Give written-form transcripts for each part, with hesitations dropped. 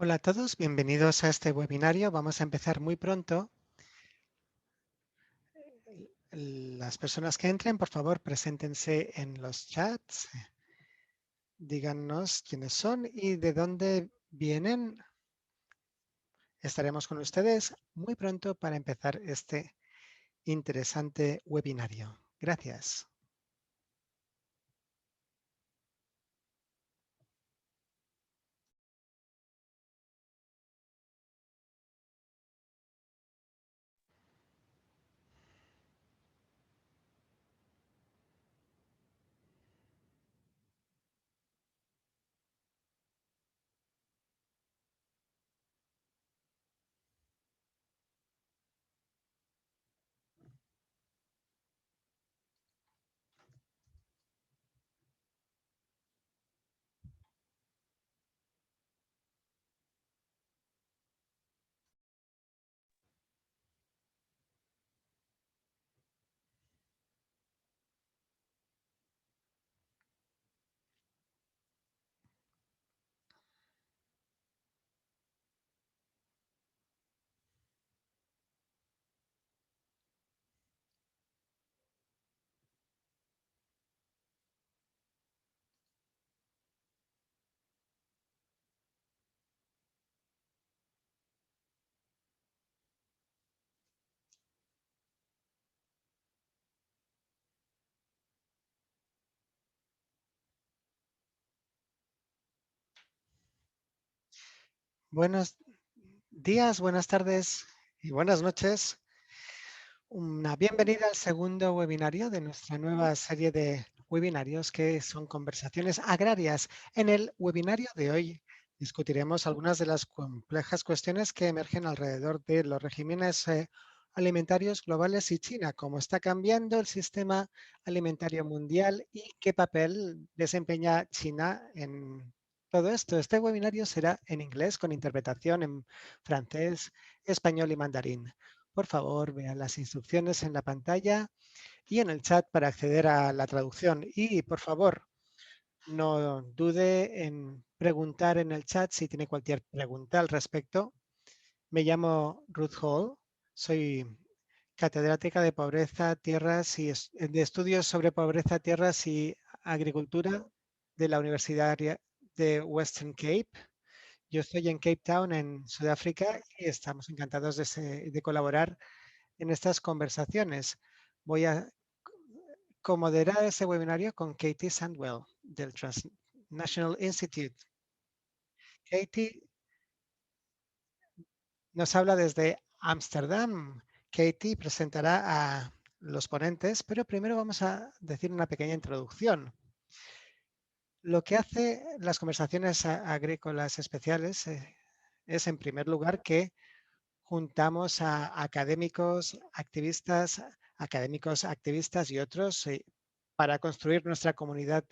Hola a todos, bienvenidos a este webinario. Vamos a empezar muy pronto. Las personas que entren, por favor, preséntense en los chats. Díganos quiénes son y de dónde vienen. Estaremos con ustedes muy pronto para empezar este interesante webinario. Gracias. Buenos días, buenas tardes y buenas noches. Una bienvenida al segundo webinario de nuestra nueva serie de webinarios que son conversaciones agrarias. En el webinario de hoy discutiremos algunas de las complejas cuestiones que emergen alrededor de los regímenes alimentarios globales y China, cómo está cambiando el sistema alimentario mundial y qué papel desempeña China en todo esto. Este webinario será en inglés con interpretación en francés, español y mandarín. Por favor, vean las instrucciones en la pantalla y en el chat para acceder a la traducción. Y, por favor, no dude en preguntar en el chat si tiene cualquier pregunta al respecto. Me llamo Ruth Hall, soy catedrática de pobreza, tierras y de estudios sobre pobreza, tierras y agricultura de la Universidad de Western Cape. Yo estoy en Cape Town, en Sudáfrica, y estamos encantados de colaborar en estas conversaciones. Voy a comoderar ese webinario con Katie Sandwell del Transnational Institute. Katie nos habla desde Ámsterdam. Katie presentará a los ponentes, pero primero vamos a decir una pequeña introducción. Lo que hace las conversaciones agrícolas especiales es, en primer lugar, que juntamos a académicos, activistas y otros para construir nuestra comunidad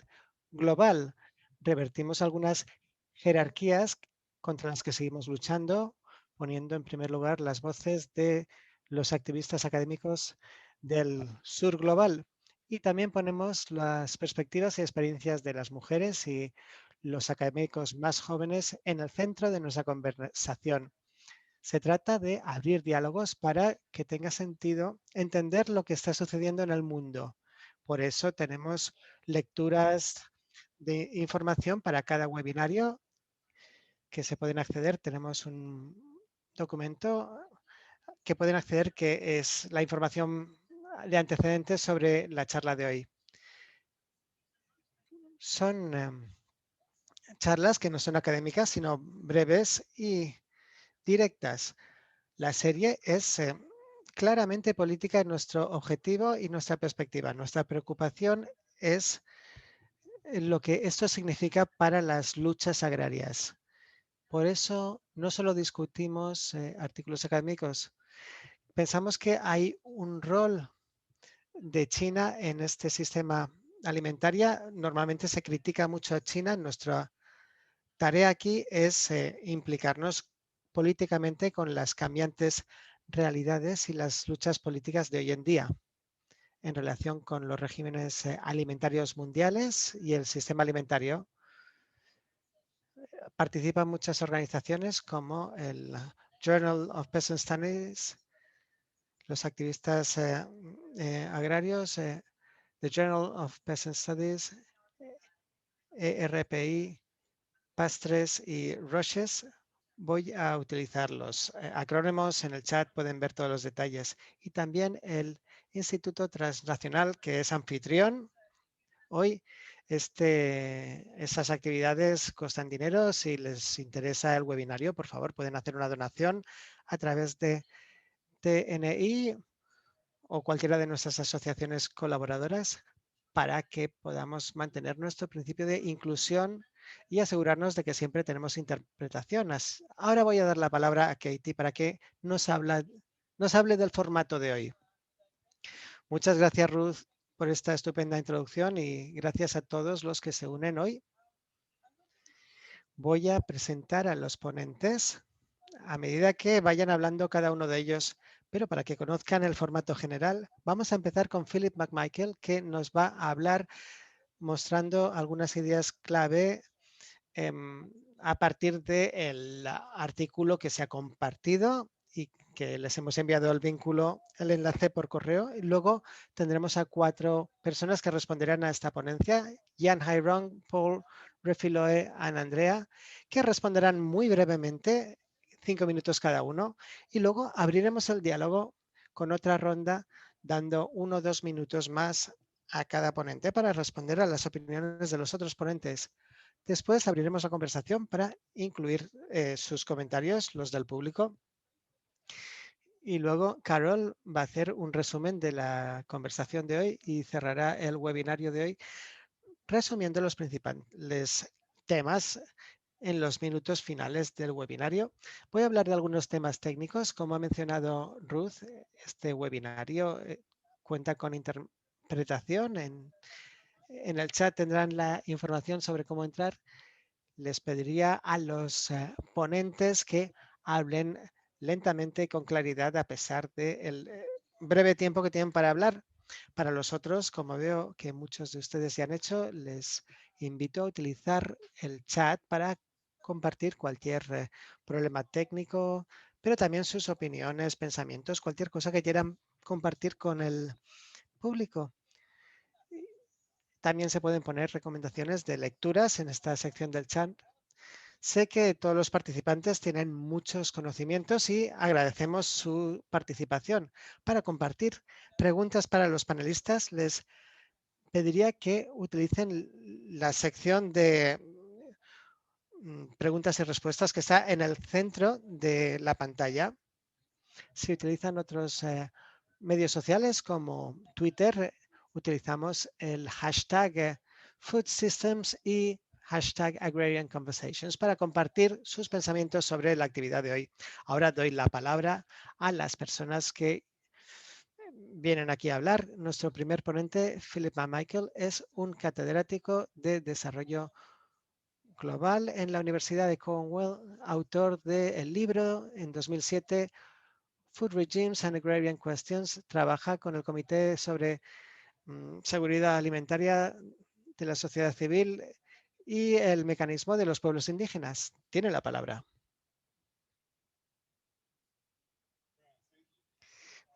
global. Revertimos algunas jerarquías contra las que seguimos luchando, poniendo en primer lugar las voces de los activistas académicos del sur global. Y también ponemos las perspectivas y experiencias de las mujeres y los académicos más jóvenes en el centro de nuestra conversación. Se trata de abrir diálogos para que tenga sentido entender lo que está sucediendo en el mundo. Por eso tenemos lecturas de información para cada webinario que se pueden acceder. Tenemos un documento que pueden acceder que es la información de antecedentes sobre la charla de hoy. Son charlas que no son académicas, sino breves y directas. La serie es claramente política en nuestro objetivo y nuestra perspectiva. Nuestra preocupación es lo que esto significa para las luchas agrarias. Por eso no solo discutimos artículos académicos, pensamos que hay un rol de China en este sistema alimentario. Normalmente se critica mucho a China. Nuestra tarea aquí es implicarnos políticamente con las cambiantes realidades y las luchas políticas de hoy en día en relación con los regímenes alimentarios mundiales y el sistema alimentario Participan muchas organizaciones como el Journal of Peasant Studies, los activistas agrarios, the Journal of Peasant Studies, ERPI, Pastres y Roches. Voy a utilizar los acrónimos en el chat, pueden ver todos los detalles. Y también el Instituto Transnacional, que es anfitrión. Hoy esas actividades costan dinero. Si les interesa el webinario, por favor, pueden hacer una donación a través de TNI o cualquiera de nuestras asociaciones colaboradoras para que podamos mantener nuestro principio de inclusión y asegurarnos de que siempre tenemos interpretaciones. Ahora voy a dar la palabra a Katie para que nos hable del formato de hoy. Muchas gracias, Ruth, por esta estupenda introducción y gracias a todos los que se unen hoy. Voy a presentar a los ponentes a medida que vayan hablando cada uno de ellos, pero para que conozcan el formato general, vamos a empezar con Philip McMichael, que nos va a hablar mostrando algunas ideas clave a partir del artículo que se ha compartido y que les hemos enviado el vínculo, el enlace por correo. Y luego tendremos a 4 personas que responderán a esta ponencia, Jan Hyrong, Paul Refiloe, Ana Andrea, que responderán muy brevemente, 5 minutos cada uno, y luego abriremos el diálogo con otra ronda, dando 1 o 2 minutos más a cada ponente para responder a las opiniones de los otros ponentes. Después abriremos la conversación para incluir sus comentarios, los del público. Y luego Carol va a hacer un resumen de la conversación de hoy y cerrará el webinario de hoy resumiendo los principales temas en los minutos finales del webinario. Voy a hablar de algunos temas técnicos. Como ha mencionado Ruth, este webinario cuenta con interpretación. En el chat tendrán la información sobre cómo entrar. Les pediría a los ponentes que hablen lentamente y con claridad a pesar del breve tiempo que tienen para hablar. Para los otros, como veo que muchos de ustedes ya han hecho, les invito a utilizar el chat para compartir cualquier problema técnico, pero también sus opiniones, pensamientos, cualquier cosa que quieran compartir con el público. También se pueden poner recomendaciones de lecturas en esta sección del chat. Sé que todos los participantes tienen muchos conocimientos y agradecemos su participación. Para compartir preguntas para los panelistas, les pediría que utilicen la sección de preguntas y respuestas que está en el centro de la pantalla. Si utilizan otros medios sociales como Twitter, utilizamos el hashtag Food Systems y hashtag Agrarian Conversations para compartir sus pensamientos sobre la actividad de hoy. Ahora doy la palabra a las personas que vienen aquí a hablar. Nuestro primer ponente, Philip McMichael, es un catedrático de desarrollo global en la Universidad de Cornwall, autor del libro en 2007 Food Regimes and Agrarian Questions. Trabaja con el Comité sobre Seguridad Alimentaria de la Sociedad Civil y el Mecanismo de los Pueblos Indígenas. Tiene la palabra.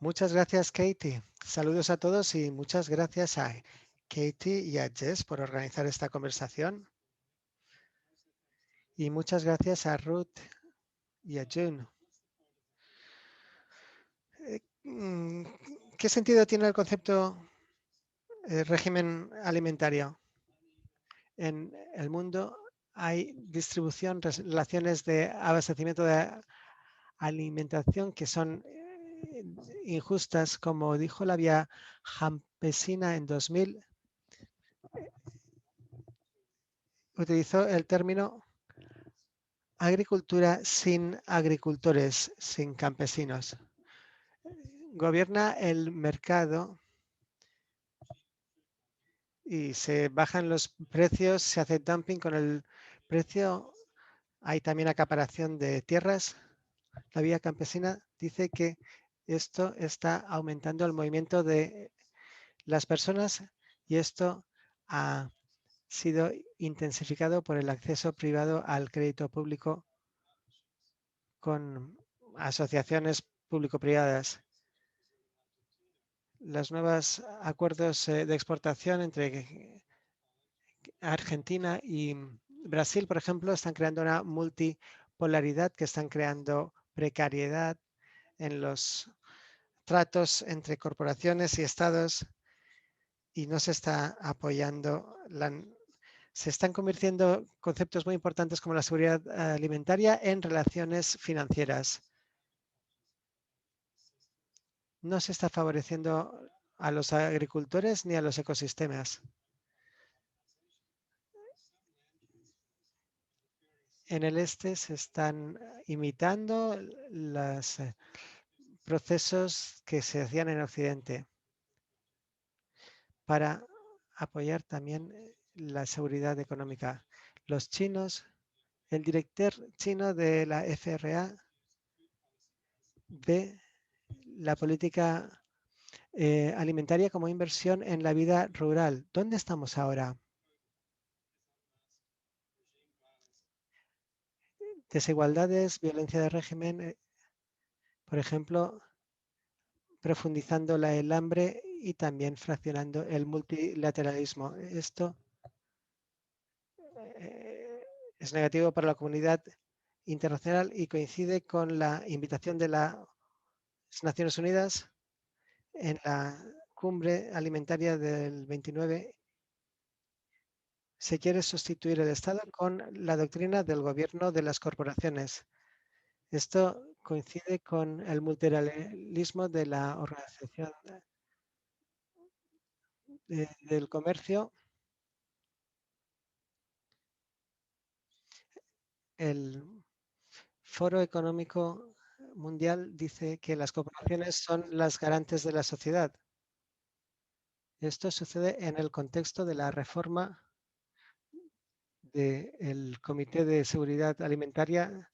Muchas gracias, Katie. Saludos a todos y muchas gracias a Katie y a Jess por organizar esta conversación. Y muchas gracias a Ruth y a June. ¿Qué sentido tiene el concepto régimen alimentario? En el mundo hay distribución, relaciones de abastecimiento de alimentación que son injustas, como dijo la Vía Campesina en 2000, utilizó el término agricultura sin agricultores, sin campesinos. Gobierna el mercado y se bajan los precios, se hace dumping con el precio, hay también acaparación de tierras. La Vía Campesina dice que esto está aumentando el movimiento de las personas y esto sido intensificado por el acceso privado al crédito público con asociaciones público-privadas. Los nuevos acuerdos de exportación entre Argentina y Brasil, por ejemplo, están creando una multipolaridad que están creando precariedad en los tratos entre corporaciones y estados y no se está apoyando se están convirtiendo conceptos muy importantes como la seguridad alimentaria en relaciones financieras. No se está favoreciendo a los agricultores ni a los ecosistemas. En el este se están imitando los procesos que se hacían en Occidente para apoyar también la seguridad económica. Los chinos, el director chino de la FRA ve la política alimentaria como inversión en la vida rural. ¿Dónde estamos ahora? Desigualdades, violencia de régimen, por ejemplo, profundizando el hambre y también fraccionando el multilateralismo. Esto es negativo para la comunidad internacional y coincide con la invitación de las Naciones Unidas en la cumbre alimentaria del 29. Se quiere sustituir el Estado con la doctrina del gobierno de las corporaciones. Esto coincide con el multilateralismo de la Organización del Comercio. El Foro Económico Mundial dice que las corporaciones son las garantes de la sociedad. Esto sucede en el contexto de la reforma del Comité de Seguridad Alimentaria.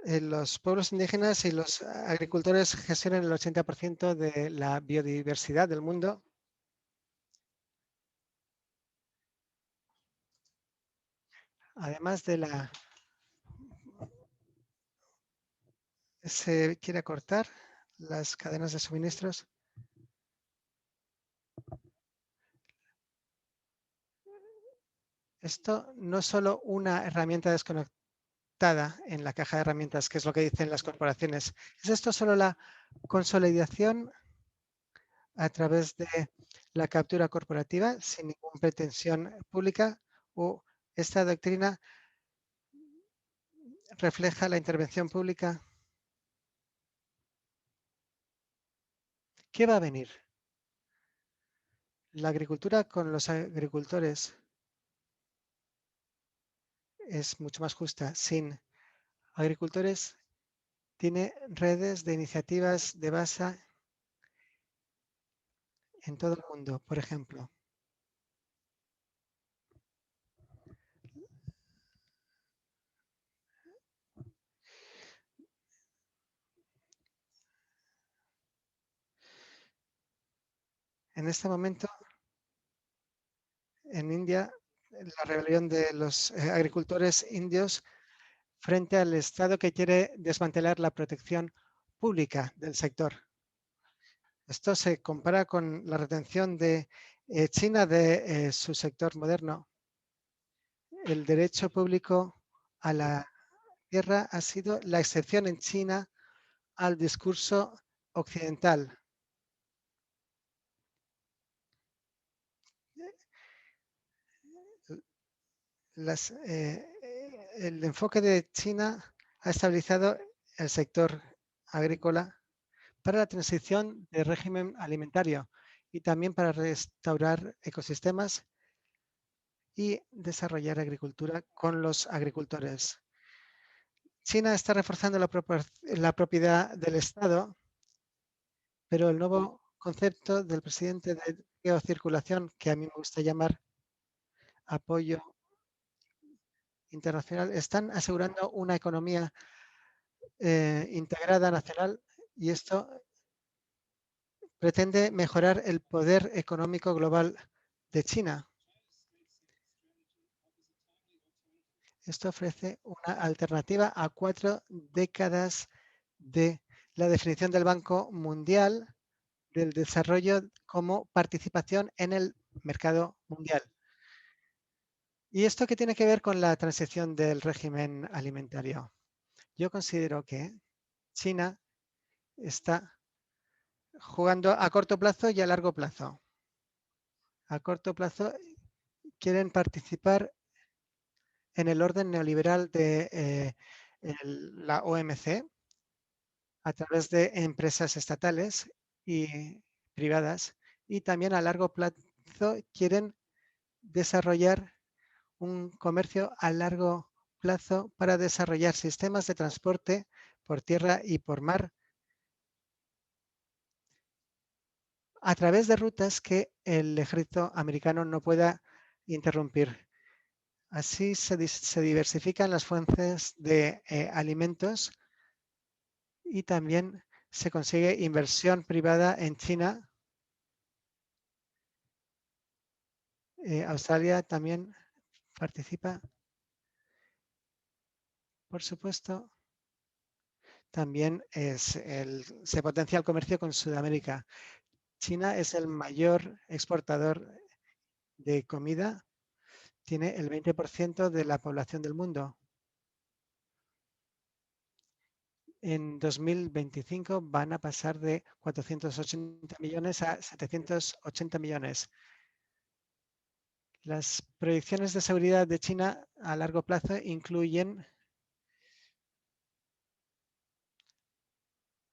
Los pueblos indígenas y los agricultores gestionan el 80% de la biodiversidad del mundo. Además de se quiere cortar las cadenas de suministros. Esto no es solo una herramienta desconectada en la caja de herramientas, que es lo que dicen las corporaciones. ¿Es esto solo la consolidación a través de la captura corporativa sin ninguna pretensión pública o esta doctrina refleja la intervención pública? ¿Qué va a venir? La agricultura con los agricultores es mucho más justa. Sin agricultores tiene redes de iniciativas de base en todo el mundo. Por ejemplo, en este momento en India, la rebelión de los agricultores indios frente al Estado que quiere desmantelar la protección pública del sector. Esto se compara con la retención de China de su sector moderno. El derecho público a la tierra ha sido la excepción en China al discurso occidental. El enfoque de China ha estabilizado el sector agrícola para la transición de régimen alimentario y también para restaurar ecosistemas y desarrollar agricultura con los agricultores. China está reforzando la propiedad del Estado, pero el nuevo concepto del presidente de geocirculación, que a mí me gusta llamar apoyo internacional, están asegurando una economía integrada nacional y esto pretende mejorar el poder económico global de China. Esto ofrece una alternativa a 4 décadas de la definición del Banco Mundial del desarrollo como participación en el mercado mundial. ¿Y esto qué tiene que ver con la transición del régimen alimentario? Yo considero que China está jugando a corto plazo y a largo plazo. A corto plazo quieren participar en el orden neoliberal de la OMC a través de empresas estatales y privadas, y también a largo plazo quieren desarrollar un comercio a largo plazo para desarrollar sistemas de transporte por tierra y por mar a través de rutas que el ejército americano no pueda interrumpir. Así se diversifican las fuentes de alimentos y también se consigue inversión privada en China. Australia también participa, por supuesto. También se potencia el comercio con Sudamérica. China es el mayor exportador de comida, tiene el 20% de la población del mundo. En 2025 van a pasar de 480 millones a 780 millones. Las proyecciones de seguridad de China a largo plazo incluyen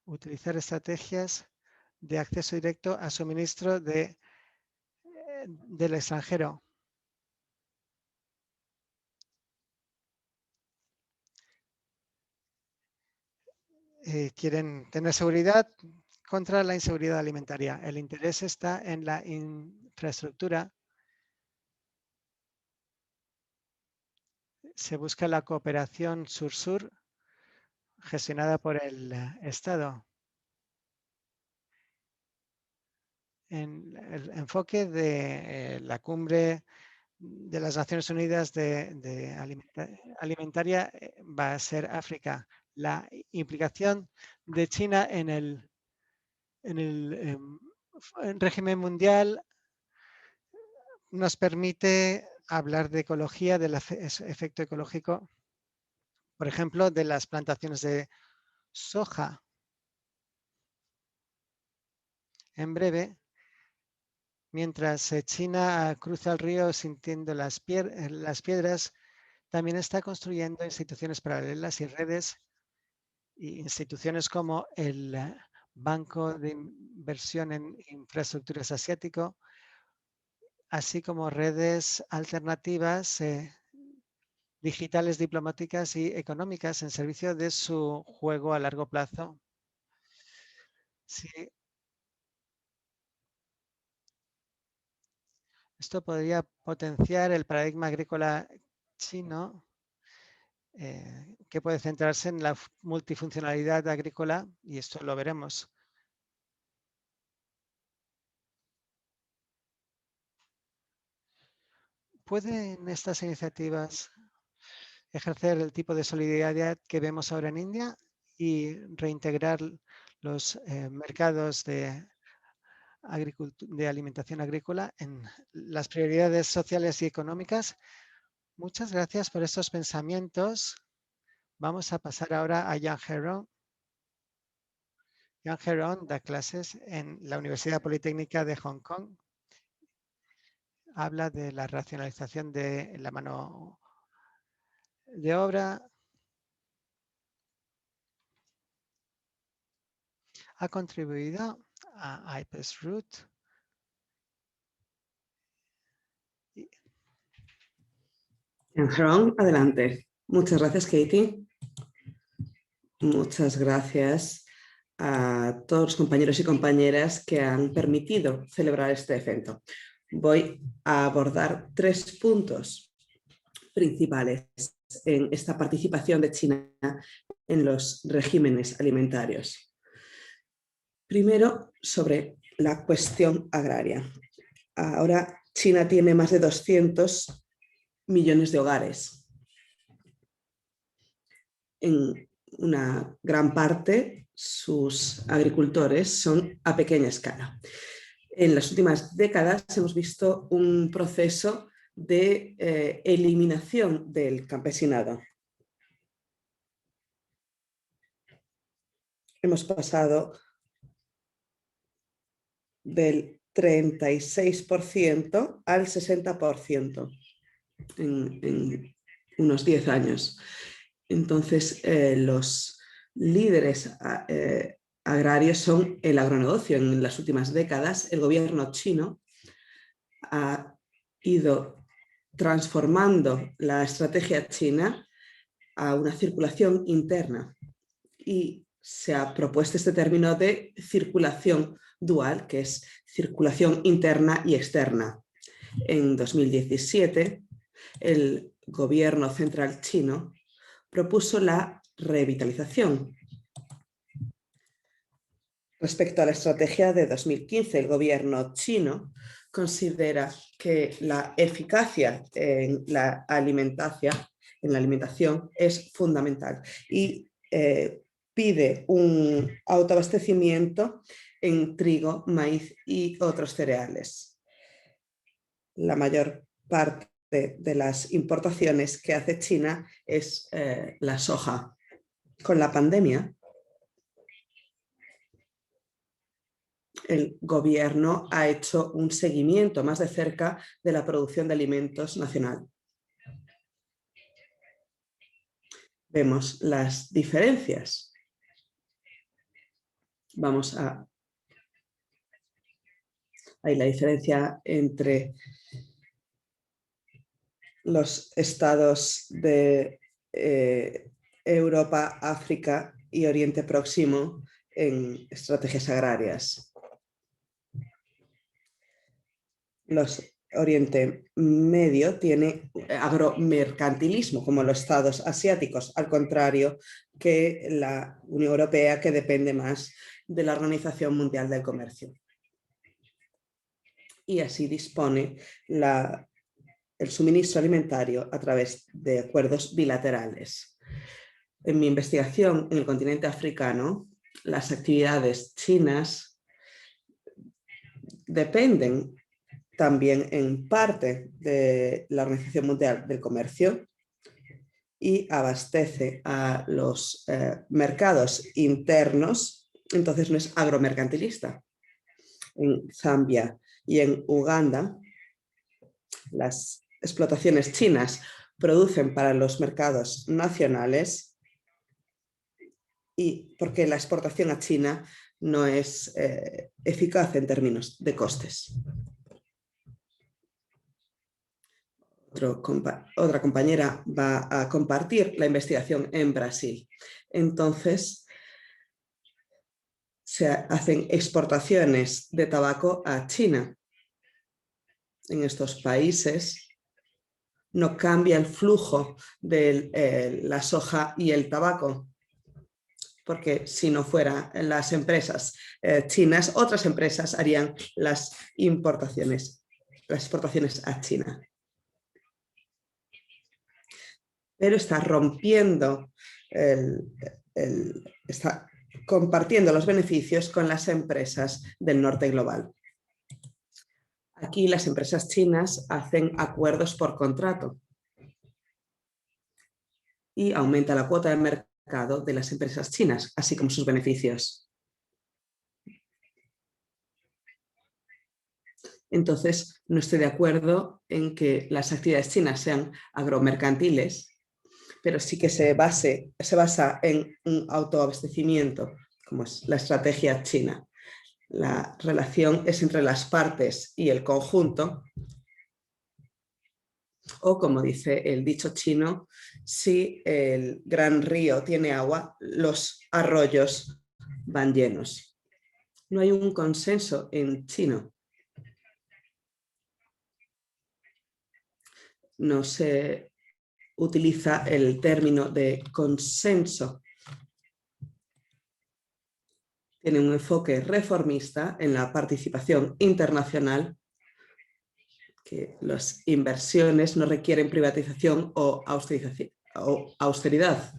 utilizar estrategias de acceso directo a suministro del extranjero. Quieren tener seguridad contra la inseguridad alimentaria. El interés está en la infraestructura. Se busca la cooperación sur-sur gestionada por el Estado. En el enfoque de la cumbre de las Naciones Unidas de alimentaria va a ser África. La implicación de China en el régimen mundial nos permite hablar de ecología, del efecto ecológico, por ejemplo, de las plantaciones de soja. En breve, mientras China cruza el río sintiendo las piedras, también está construyendo instituciones paralelas y redes, y instituciones como el Banco de Inversión en Infraestructuras Asiático, así como redes alternativas digitales, diplomáticas y económicas en servicio de su juego a largo plazo. Sí, esto podría potenciar el paradigma agrícola chino, que puede centrarse en la multifuncionalidad agrícola, y esto lo veremos. ¿Pueden estas iniciativas ejercer el tipo de solidaridad que vemos ahora en India y reintegrar los mercados de alimentación agrícola en las prioridades sociales y económicas? Muchas gracias por estos pensamientos. Vamos a pasar ahora a Jan Heron. Jan Heron da clases en la Universidad Politécnica de Hong Kong. Habla de la racionalización de la mano de obra. Ha contribuido a IPES Root. Jan Heron, adelante. Muchas gracias, Katie. Muchas gracias a todos los compañeros y compañeras que han permitido celebrar este evento. Voy a abordar 3 puntos principales en esta participación de China en los regímenes alimentarios. Primero, sobre la cuestión agraria. Ahora China tiene más de 200 millones de hogares. En una gran parte, sus agricultores son a pequeña escala. En las últimas décadas hemos visto un proceso de eliminación del campesinado. Hemos pasado del 36% al 60% en unos 10 años. Entonces, los líderes agrarios son el agronegocio. En las últimas décadas, el gobierno chino ha ido transformando la estrategia china a una circulación interna y se ha propuesto este término de circulación dual, que es circulación interna y externa. En 2017, el gobierno central chino propuso la revitalización. Respecto a la estrategia de 2015, el gobierno chino considera que la eficacia en la alimentación es fundamental y pide un autoabastecimiento en trigo, maíz y otros cereales. La mayor parte de las importaciones que hace China es la soja. Con la pandemia, el gobierno ha hecho un seguimiento más de cerca de la producción de alimentos nacional. Vemos las diferencias. Hay la diferencia entre los estados de Europa, África y Oriente Próximo en estrategias agrarias. Oriente Medio tiene agromercantilismo como los estados asiáticos, al contrario que la Unión Europea, que depende más de la Organización Mundial del Comercio. Y así dispone el suministro alimentario a través de acuerdos bilaterales. En mi investigación en el continente africano, las actividades chinas dependen también en parte de la Organización Mundial del Comercio y abastece a los mercados internos, entonces no es agromercantilista. En Zambia y en Uganda, las explotaciones chinas producen para los mercados nacionales y porque la exportación a China no es eficaz en términos de costes. Otra compañera va a compartir la investigación en Brasil. Entonces, se hacen exportaciones de tabaco a China. En estos países no cambia el flujo de la soja y el tabaco, porque si no fueran las empresas chinas, otras empresas harían las exportaciones a China. Pero está rompiendo, está compartiendo los beneficios con las empresas del norte global. Aquí las empresas chinas hacen acuerdos por contrato y aumenta la cuota de mercado de las empresas chinas, así como sus beneficios. Entonces, no estoy de acuerdo en que las actividades chinas sean agromercantiles, pero sí que se basa en un autoabastecimiento, como es la estrategia china. La relación es entre las partes y el conjunto, o como dice el dicho chino, si el gran río tiene agua, los arroyos van llenos. No hay un consenso en chino. No se utiliza el término de consenso. tiene un enfoque reformista en la participación internacional, que las inversiones no requieren privatización o austeridad,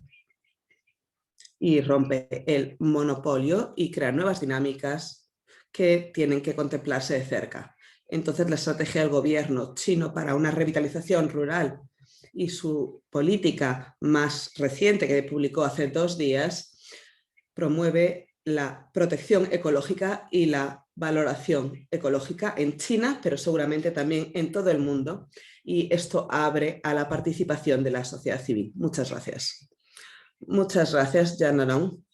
y rompe el monopolio y crea nuevas dinámicas que tienen que contemplarse de cerca. Entonces, la estrategia del gobierno chino para una revitalización rural y su política más reciente que publicó hace 2 días promueve la protección ecológica y la valoración ecológica en China, pero seguramente también en todo el mundo, y esto abre a la participación de la sociedad civil. Muchas gracias. Muchas gracias, Jan Aron,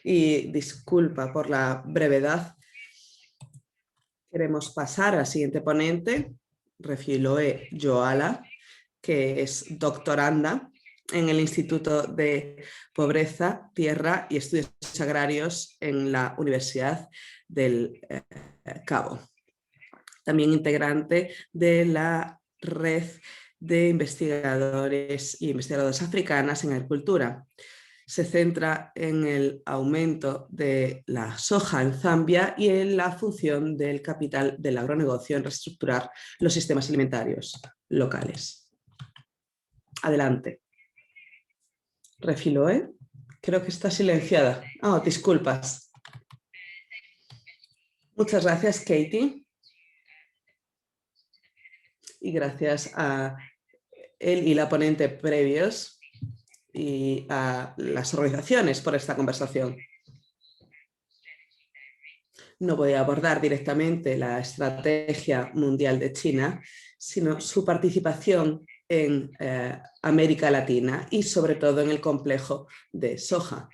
y disculpa por la brevedad. Queremos pasar al siguiente ponente, Refiloe Joala, que es doctoranda en el Instituto de Pobreza, Tierra y Estudios Agrarios en la Universidad del Cabo. También integrante de la red de investigadores y investigadoras africanas en agricultura. Se centra en el aumento de la soja en Zambia y en la función del capital del agronegocio en reestructurar los sistemas alimentarios locales. Adelante. Refiloe, creo que está silenciada. Oh, disculpas. Muchas gracias, Katie. Y gracias a él y la ponente previos y a las organizaciones por esta conversación. No voy a abordar directamente la estrategia mundial de China, sino su participación en América Latina y sobre todo en el complejo de soja.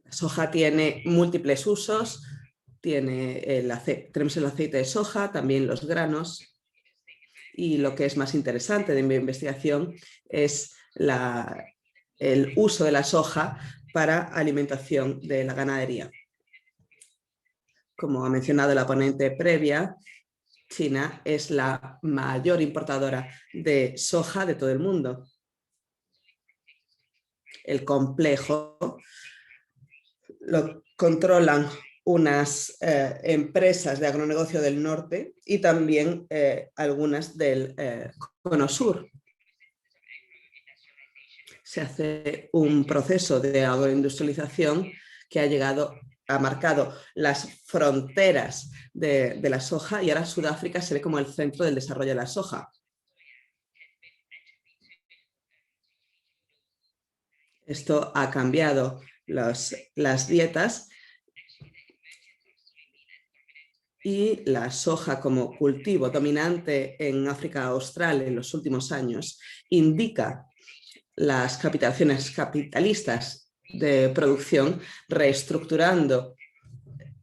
La soja tiene múltiples usos, tenemos el aceite de soja, también los granos, y lo que es más interesante de mi investigación es el uso de la soja para alimentación de la ganadería. Como ha mencionado la ponente previa, China es la mayor importadora de soja de todo el mundo. El complejo lo controlan unas empresas de agronegocio del norte y también algunas del cono sur. Se hace un proceso de agroindustrialización que ha marcado las fronteras de la soja, y ahora Sudáfrica se ve como el centro del desarrollo de la soja. Esto ha cambiado las dietas, y la soja como cultivo dominante en África Austral en los últimos años indica las capitalizaciones capitalistas de producción, reestructurando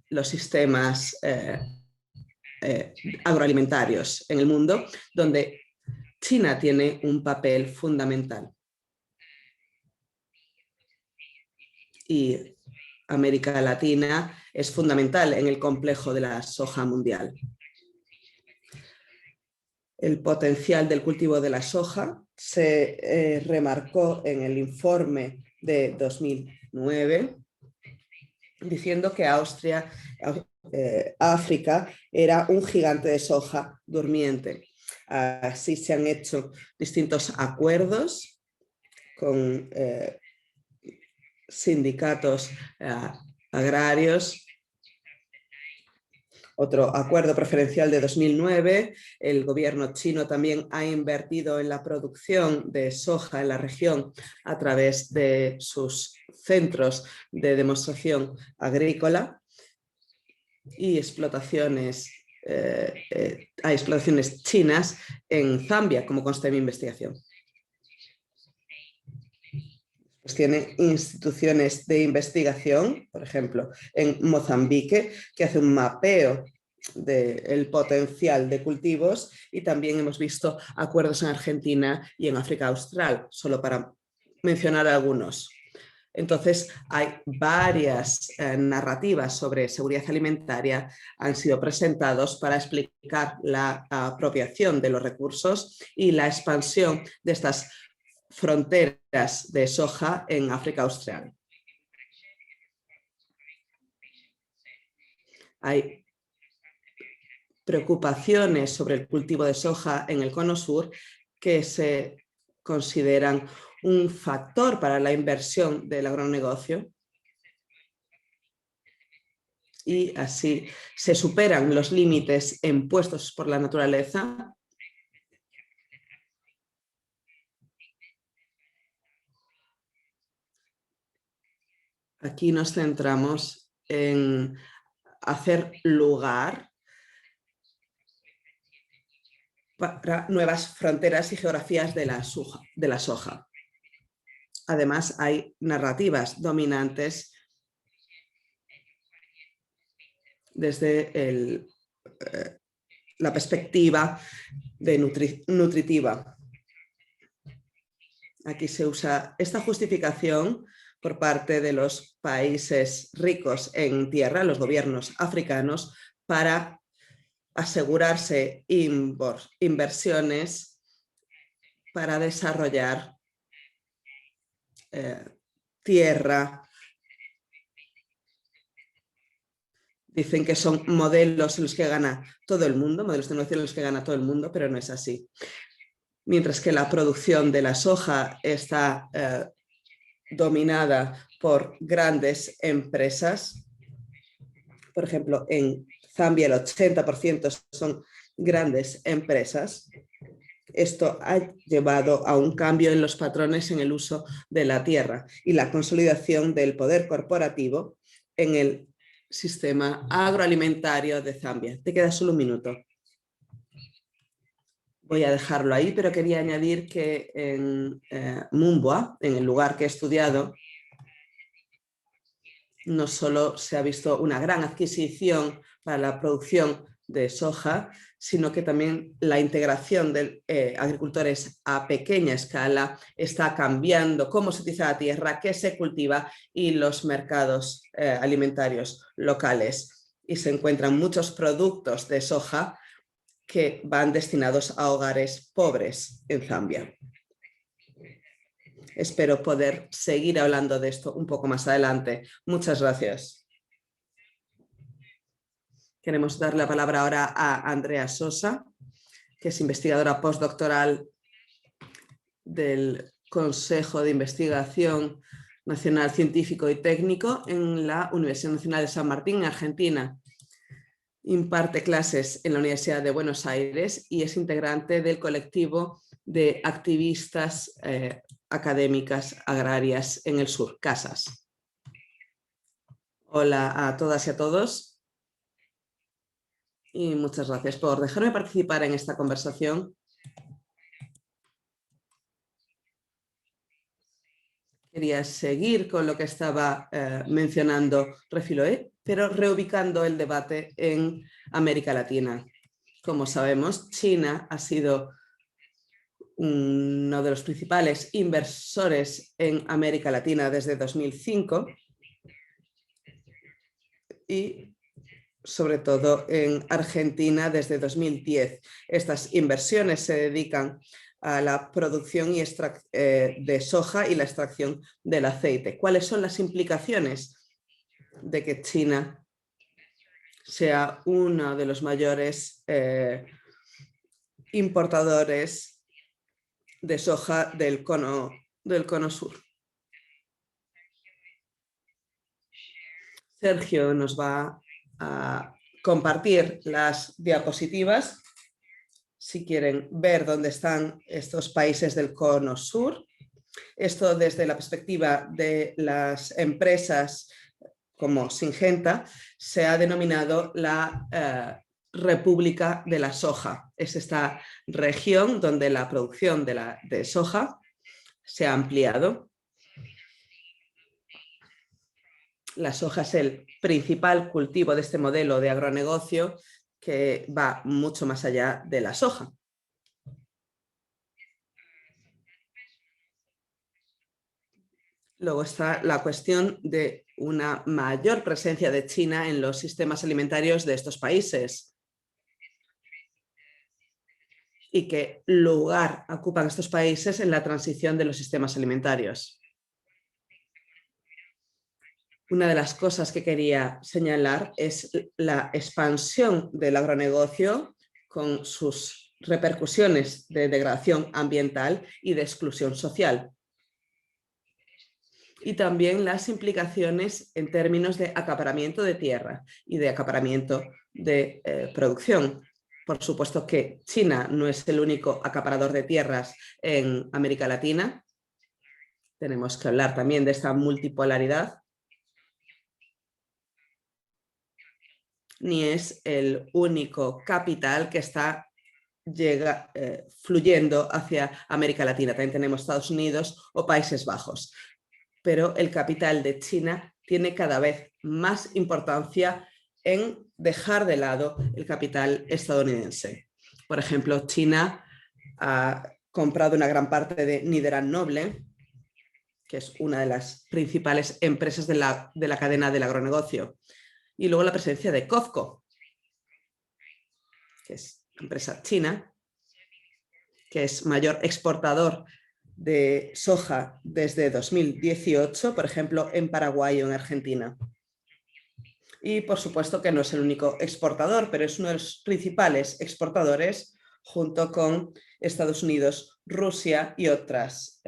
los sistemas agroalimentarios en el mundo, donde China tiene un papel fundamental. Y América Latina es fundamental en el complejo de la soja mundial. El potencial del cultivo de la soja se remarcó en el informe de 2009, diciendo que África era un gigante de soja durmiente. Así se han hecho distintos acuerdos con sindicatos agrarios. Otro acuerdo preferencial de 2009, el gobierno chino también ha invertido en la producción de soja en la región a través de sus centros de demostración agrícola y explotaciones chinas en Zambia, como consta en mi investigación. Pues tiene instituciones de investigación, por ejemplo, en Mozambique, que hace un mapeo del potencial de cultivos, y también hemos visto acuerdos en Argentina y en África Austral, solo para mencionar algunos. Entonces, hay varias narrativas sobre seguridad alimentaria han sido presentados para explicar la apropiación de los recursos y la expansión de estas fronteras de soja en África Austral. Hay preocupaciones sobre el cultivo de soja en el Cono Sur que se consideran un factor para la inversión del agronegocio y así se superan los límites impuestos por la naturaleza. Aquí nos centramos en hacer lugar para nuevas fronteras y geografías de la soja. Además, hay narrativas dominantes desde la perspectiva nutritiva. Aquí se usa esta justificación por parte de los países ricos en tierra, los gobiernos africanos, para asegurarse inversiones para desarrollar tierra. Dicen que son modelos en los que gana todo el mundo, modelos de negocio en los que gana todo el mundo, pero no es así. Mientras que la producción de la soja está dominada por grandes empresas. Por ejemplo, en Zambia el 80% son grandes empresas. Esto ha llevado a un cambio en los patrones en el uso de la tierra y la consolidación del poder corporativo en el sistema agroalimentario de Zambia. Te queda solo un minuto. Voy a dejarlo ahí, pero quería añadir que en Mumbwa, en el lugar que he estudiado, no solo se ha visto una gran adquisición para la producción de soja, sino que también la integración de agricultores a pequeña escala está cambiando cómo se utiliza la tierra, qué se cultiva y los mercados alimentarios locales. Y se encuentran muchos productos de soja que van destinados a hogares pobres en Zambia. Espero poder seguir hablando de esto un poco más adelante. Muchas gracias. Queremos dar la palabra ahora a Andrea Sosa, que es investigadora postdoctoral del Consejo de Investigación Nacional Científico y Técnico en la Universidad Nacional de San Martín, en Argentina. Imparte clases en la Universidad de Buenos Aires y es integrante del colectivo de activistas académicas agrarias en el sur, CASAS. Hola a todas y a todos y muchas gracias por dejarme participar en esta conversación. Quería seguir con lo que estaba mencionando Refiloé, pero reubicando el debate en América Latina. Como sabemos, China ha sido uno de los principales inversores en América Latina desde 2005 y sobre todo en Argentina desde 2010. Estas inversiones se dedican a la producción de soja y la extracción del aceite. ¿Cuáles son las implicaciones de que China sea uno de los mayores importadores de soja del cono sur? Sergio nos va a compartir las diapositivas. Si quieren ver dónde están estos países del cono sur, esto desde la perspectiva de las empresas como Syngenta, se ha denominado la República de la Soja. Es esta región donde la producción de soja se ha ampliado. La soja es el principal cultivo de este modelo de agronegocio que va mucho más allá de la soja. Luego está la cuestión de una mayor presencia de China en los sistemas alimentarios de estos países y qué lugar ocupan estos países en la transición de los sistemas alimentarios. Una de las cosas que quería señalar es la expansión del agronegocio con sus repercusiones de degradación ambiental y de exclusión social. Y también las implicaciones en términos de acaparamiento de tierra y de acaparamiento de producción. Por supuesto que China no es el único acaparador de tierras en América Latina. Tenemos que hablar también de esta multipolaridad. Ni es el único capital que está fluyendo hacia América Latina. También tenemos Estados Unidos o Países Bajos. Pero el capital de China tiene cada vez más importancia en dejar de lado el capital estadounidense. Por ejemplo, China ha comprado una gran parte de Niederanoble, que es una de las principales empresas de la cadena del agronegocio. Y luego la presencia de COFCO, que es una empresa china, que es mayor exportador de soja desde 2018, por ejemplo, en Paraguay o en Argentina. Y por supuesto que no es el único exportador, pero es uno de los principales exportadores junto con Estados Unidos, Rusia y otras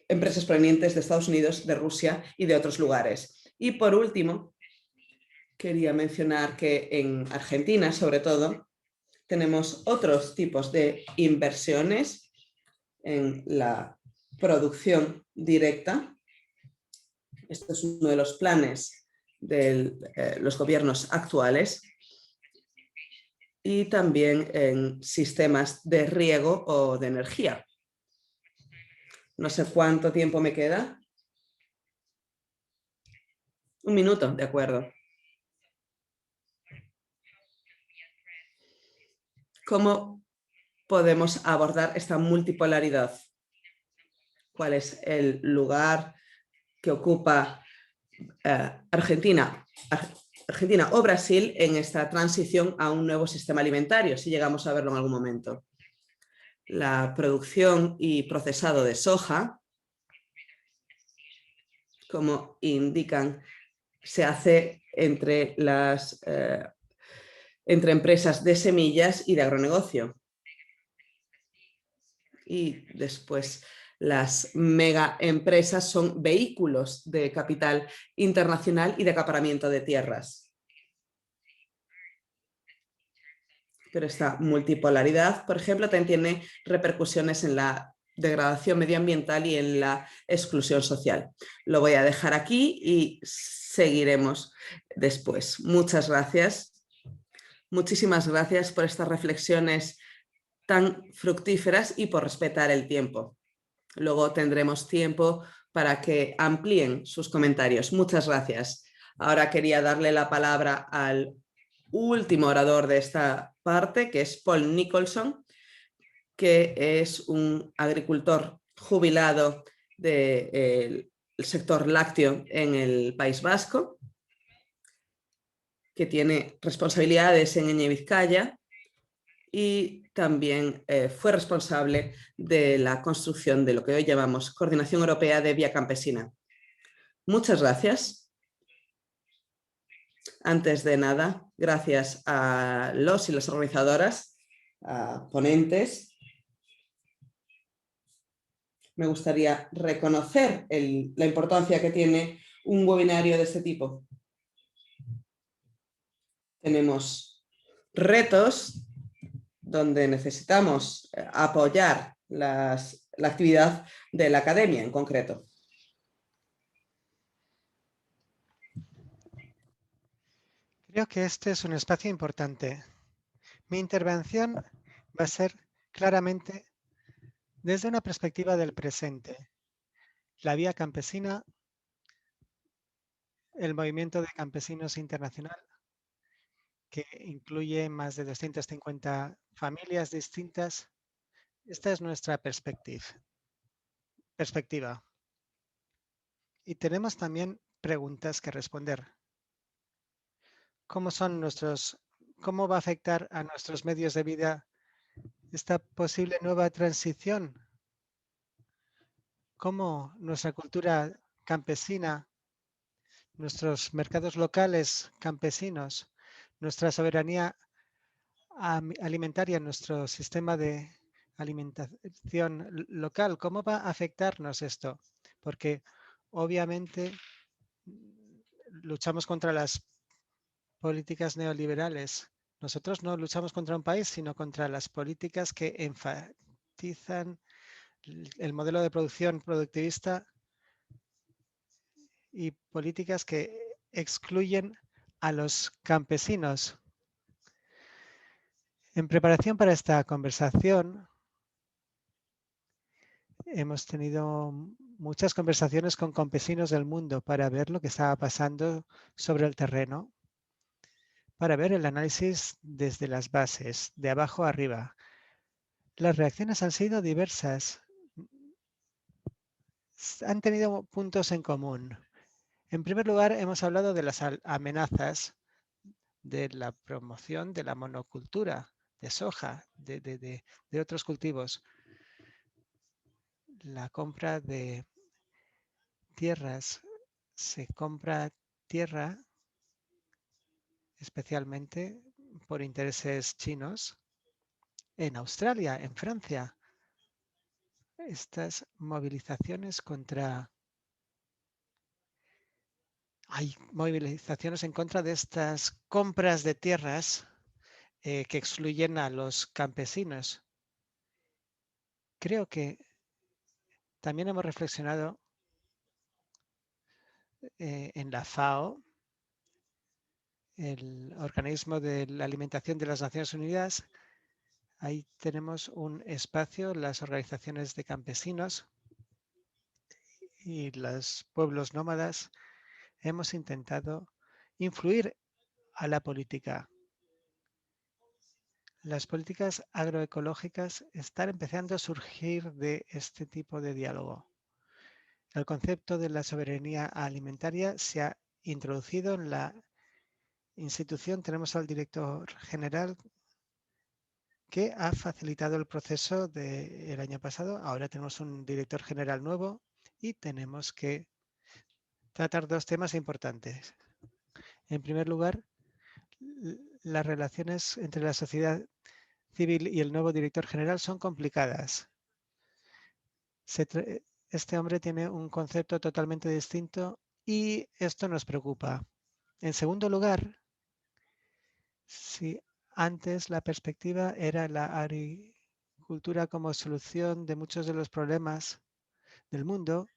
empresas provenientes de Estados Unidos, de Rusia y de otros lugares. Y por último, quería mencionar que en Argentina, sobre todo, tenemos otros tipos de inversiones en la producción directa. Este es uno de los planes de los gobiernos actuales y también en sistemas de riego o de energía. No sé cuánto tiempo me queda. 1 minuto, de acuerdo. ¿Cómo podemos abordar esta multipolaridad? ¿Cuál es el lugar que ocupa Argentina o Brasil en esta transición a un nuevo sistema alimentario, si llegamos a verlo en algún momento? La producción y procesado de soja, como indican, se hace entre empresas de semillas y de agronegocio. Y después las mega empresas son vehículos de capital internacional y de acaparamiento de tierras. Pero esta multipolaridad, por ejemplo, también tiene repercusiones en la degradación medioambiental y en la exclusión social. Lo voy a dejar aquí y seguiremos después. Muchas gracias. Muchísimas gracias por estas reflexiones tan fructíferas y por respetar el tiempo. Luego tendremos tiempo para que amplíen sus comentarios. Muchas gracias. Ahora quería darle la palabra al último orador de esta parte, que es Paul Nicholson, que es un agricultor jubilado del sector lácteo en el País Vasco, que tiene responsabilidades en Eñe Vizcaya y también fue responsable de la construcción de lo que hoy llamamos Coordinación Europea de Vía Campesina. Muchas gracias. Antes de nada, gracias a los y las organizadoras, a ponentes. Me gustaría reconocer la importancia que tiene un webinario de este tipo. Tenemos retos donde necesitamos apoyar la actividad de la academia en concreto. Creo que este es un espacio importante. Mi intervención va a ser claramente desde una perspectiva del presente. La vía campesina, el movimiento de campesinos internacional, que incluye más de 250 familias distintas. Esta es nuestra perspectiva. Y tenemos también preguntas que responder. ¿Cómo va a afectar a nuestros medios de vida esta posible nueva transición? ¿Cómo nuestra cultura campesina, nuestros mercados locales campesinos, nuestra soberanía alimentaria, nuestro sistema de alimentación local, cómo va a afectarnos esto? Porque obviamente luchamos contra las políticas neoliberales. Nosotros no luchamos contra un país, sino contra las políticas que enfatizan el modelo de producción productivista y políticas que excluyen a los campesinos. En preparación para esta conversación, hemos tenido muchas conversaciones con campesinos del mundo para ver lo que estaba pasando sobre el terreno, para ver el análisis desde las bases, de abajo a arriba. Las reacciones han sido diversas. Han tenido puntos en común. En primer lugar, hemos hablado de las amenazas de la promoción de la monocultura, de soja, de otros cultivos. La compra de tierras. Se compra tierra especialmente por intereses chinos en Australia, en Francia. Estas movilizaciones hay movilizaciones en contra de estas compras de tierras que excluyen a los campesinos. Creo que también hemos reflexionado en la FAO, el Organismo de la Alimentación de las Naciones Unidas. Ahí tenemos un espacio, las organizaciones de campesinos y los pueblos nómadas. Hemos intentado influir a la política. Las políticas agroecológicas están empezando a surgir de este tipo de diálogo. El concepto de la soberanía alimentaria se ha introducido en la institución. Tenemos al director general que ha facilitado el proceso del año pasado. Ahora tenemos un director general nuevo y tenemos que tratar dos temas importantes. En primer lugar, las relaciones entre la sociedad civil y el nuevo director general son complicadas. Este hombre tiene un concepto totalmente distinto y esto nos preocupa. En segundo lugar, si antes la perspectiva era la agricultura como solución de muchos de los problemas del mundo,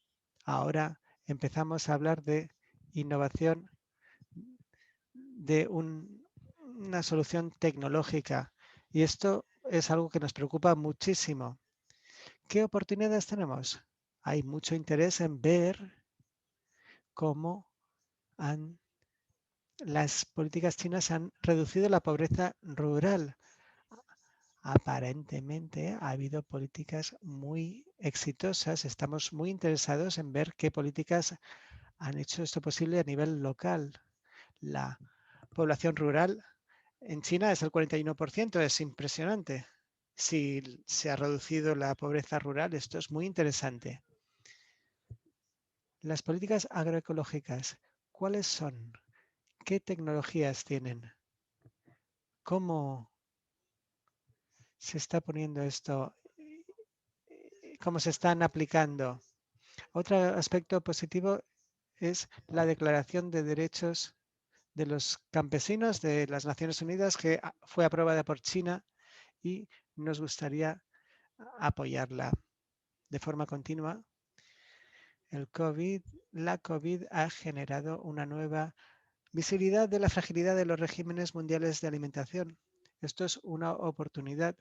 ahora empezamos a hablar de innovación, de una solución tecnológica. Y esto es algo que nos preocupa muchísimo. ¿Qué oportunidades tenemos? Hay mucho interés en ver cómo las políticas chinas han reducido la pobreza rural. Aparentemente ha habido políticas muy exitosas. Estamos muy interesados en ver qué políticas han hecho esto posible a nivel local. La población rural en China es el 41%, es impresionante. Si se ha reducido la pobreza rural, esto es muy interesante. Las políticas agroecológicas, ¿cuáles son? ¿Qué tecnologías tienen? ¿Cómo se está poniendo esto? ¿Cómo se están aplicando? Otro aspecto positivo es la Declaración de Derechos de los Campesinos de las Naciones Unidas, que fue aprobada por China y nos gustaría apoyarla de forma continua. La COVID ha generado una nueva visibilidad de la fragilidad de los regímenes mundiales de alimentación. Esto es una oportunidad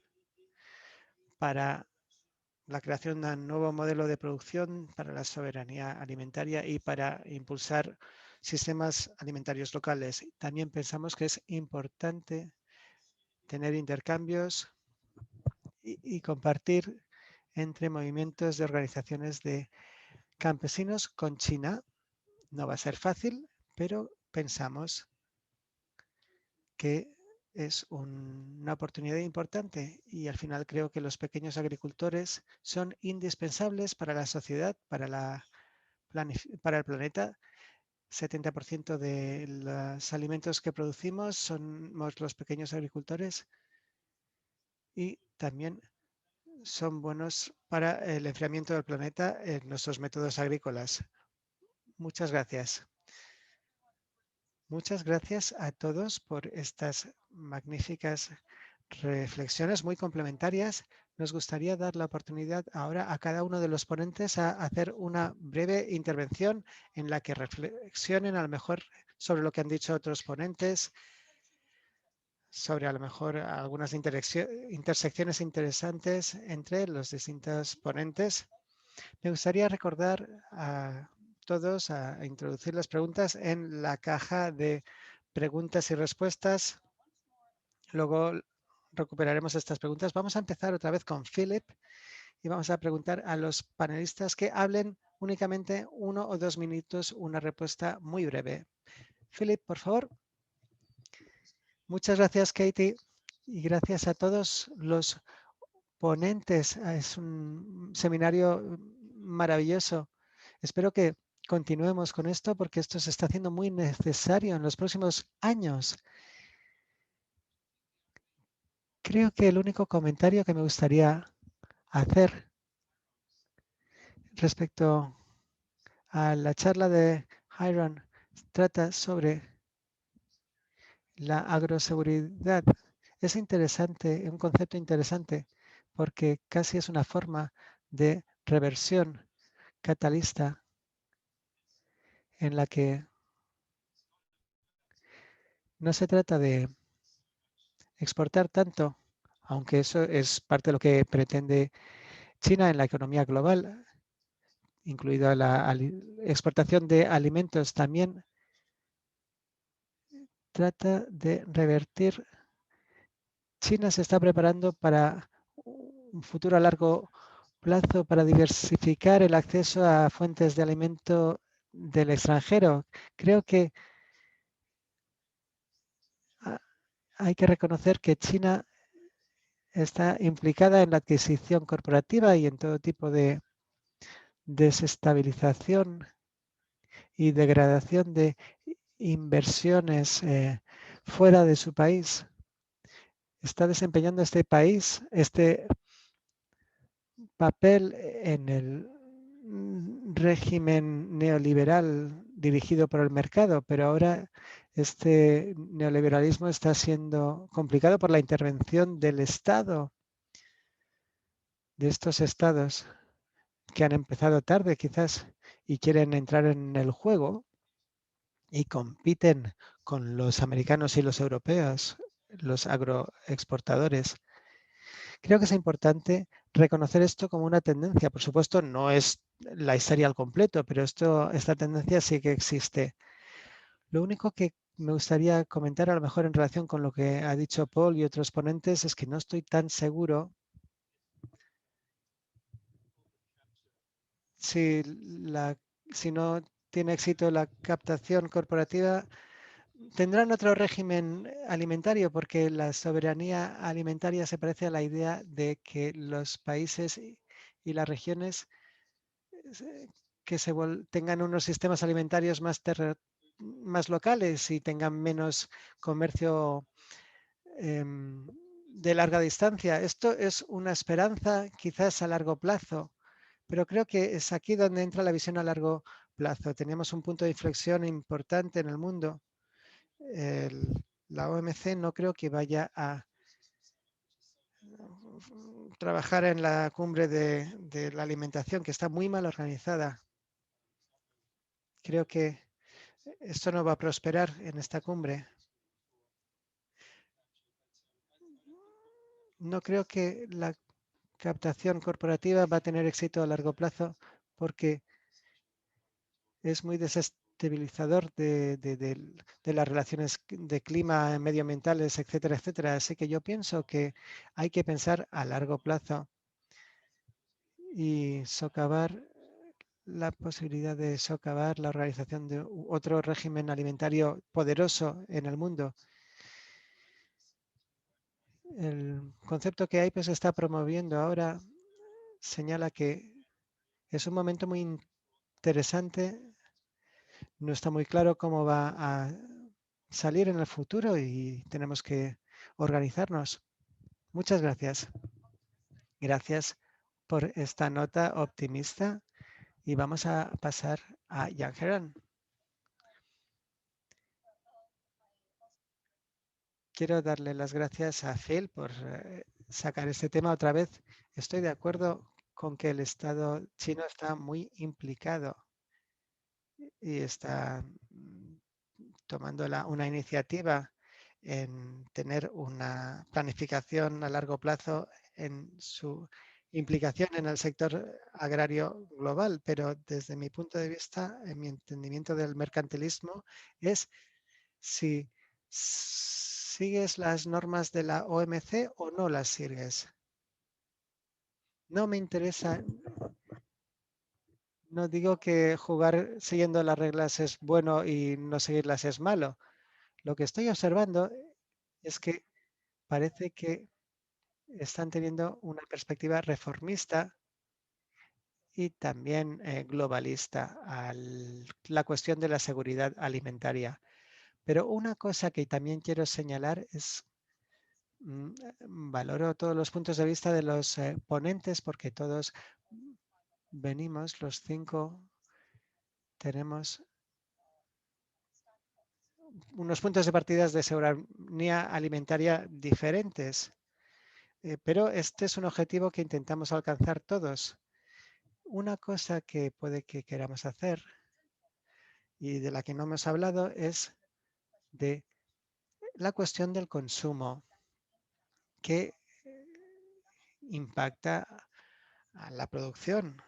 para la creación de un nuevo modelo de producción para la soberanía alimentaria y para impulsar sistemas alimentarios locales. También pensamos que es importante tener intercambios y compartir entre movimientos de organizaciones de campesinos con China. No va a ser fácil, pero pensamos que es una oportunidad importante y al final creo que los pequeños agricultores son indispensables para la sociedad, para el planeta. 70% de los alimentos que producimos somos los pequeños agricultores y también son buenos para el enfriamiento del planeta en nuestros métodos agrícolas. Muchas gracias. Muchas gracias a todos por estas magníficas reflexiones muy complementarias. Nos gustaría dar la oportunidad ahora a cada uno de los ponentes a hacer una breve intervención en la que reflexionen a lo mejor sobre lo que han dicho otros ponentes, sobre a lo mejor algunas intersecciones interesantes entre los distintos ponentes. Me gustaría recordar a todos a introducir las preguntas en la caja de preguntas y respuestas. Luego recuperaremos estas preguntas. Vamos a empezar otra vez con Philip y vamos a preguntar a los panelistas que hablen únicamente 1 o 2 minutos, una respuesta muy breve. Philip, por favor. Muchas gracias, Katie, y gracias a todos los ponentes. Es un seminario maravilloso. Espero que continuemos con esto porque esto se está haciendo muy necesario en los próximos años. Creo que el único comentario que me gustaría hacer respecto a la charla de Hiron trata sobre la agroseguridad. Es interesante, un concepto interesante, porque casi es una forma de reversión catalista en la que no se trata de exportar tanto, aunque eso es parte de lo que pretende China en la economía global, incluida la exportación de alimentos, también trata de revertir. China se está preparando para un futuro a largo plazo para diversificar el acceso a fuentes de alimento del extranjero. Creo que hay que reconocer que China está implicada en la adquisición corporativa y en todo tipo de desestabilización y degradación de inversiones fuera de su país. Está desempeñando este país, este papel en el régimen neoliberal dirigido por el mercado, pero ahora este neoliberalismo está siendo complicado por la intervención del Estado, de estos estados que han empezado tarde quizás y quieren entrar en el juego y compiten con los americanos y los europeos, los agroexportadores. Creo que es importante reconocer esto como una tendencia. Por supuesto, no es la historia al completo, pero esta tendencia sí que existe. Lo único que me gustaría comentar, a lo mejor en relación con lo que ha dicho Paul y otros ponentes, es que no estoy tan seguro si, si no tiene éxito la captación corporativa, tendrán otro régimen alimentario porque la soberanía alimentaria se parece a la idea de que los países y las regiones que tengan unos sistemas alimentarios más locales y tengan menos comercio de larga distancia. Esto es una esperanza quizás a largo plazo, pero creo que es aquí donde entra la visión a largo plazo. Tenemos un punto de inflexión importante en el mundo. La OMC no creo que vaya a trabajar en la cumbre de la alimentación, que está muy mal organizada. Creo que esto no va a prosperar en esta cumbre. No creo que la captación corporativa va a tener éxito a largo plazo porque es muy desestabilizador de las relaciones de clima, medioambientales, etcétera, etcétera. Así que yo pienso que hay que pensar a largo plazo y socavar la posibilidad de socavar la organización de otro régimen alimentario poderoso en el mundo. El concepto que IPES está promoviendo ahora señala que es un momento muy interesante. No está muy claro cómo va a salir en el futuro y tenemos que organizarnos. Muchas gracias. Gracias por esta nota optimista y vamos a pasar a Jan Heran. Quiero darle las gracias a Phil por sacar este tema otra vez. Estoy de acuerdo con que el Estado chino está muy implicado y está tomando una iniciativa en tener una planificación a largo plazo en su implicación en el sector agrario global, pero desde mi punto de vista, en mi entendimiento del mercantilismo, es si sigues las normas de la OMC o no las sigues. No me interesa, no digo que jugar siguiendo las reglas es bueno y no seguirlas es malo. Lo que estoy observando es que parece que están teniendo una perspectiva reformista y también globalista a la cuestión de la seguridad alimentaria. Pero una cosa que también quiero señalar es, valoro todos los puntos de vista de los ponentes porque todos venimos, los 5, tenemos unos puntos de partida de soberanía alimentaria diferentes. Pero este es un objetivo que intentamos alcanzar todos. Una cosa que puede que queramos hacer y de la que no hemos hablado es de la cuestión del consumo que impacta a la producción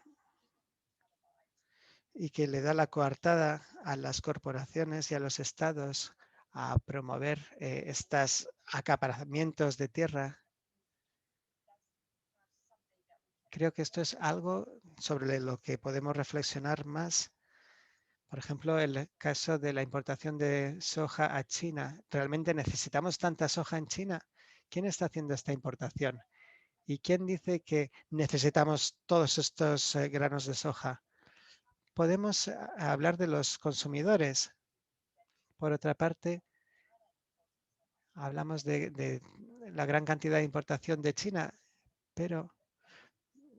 y que le da la coartada a las corporaciones y a los estados a promover estos acaparamientos de tierra. Creo que esto es algo sobre lo que podemos reflexionar más. Por ejemplo, el caso de la importación de soja a China. ¿Realmente necesitamos tanta soja en China? ¿Quién está haciendo esta importación? ¿Y quién dice que necesitamos todos estos granos de soja? Podemos hablar de los consumidores. Por otra parte, hablamos de la gran cantidad de importación de China, pero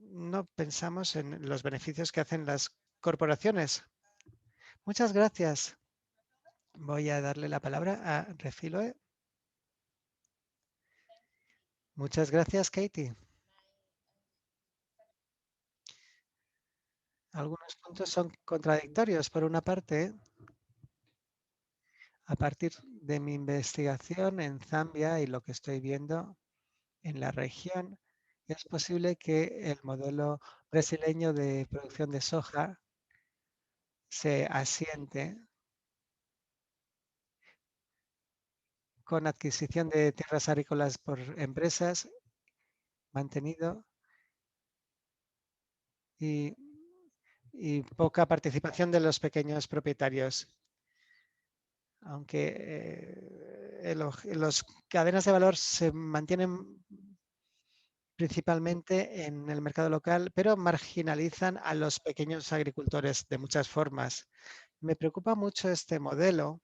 no pensamos en los beneficios que hacen las corporaciones. Muchas gracias. Voy a darle la palabra a Refiloe. Muchas gracias, Katie. Algunos puntos son contradictorios. Por una parte, a partir de mi investigación en Zambia y lo que estoy viendo en la región, es posible que el modelo brasileño de producción de soja se asiente con adquisición de tierras agrícolas por empresas, mantenido y, y poca participación de los pequeños propietarios. Aunque las cadenas de valor se mantienen principalmente en el mercado local, pero marginalizan a los pequeños agricultores de muchas formas. Me preocupa mucho este modelo,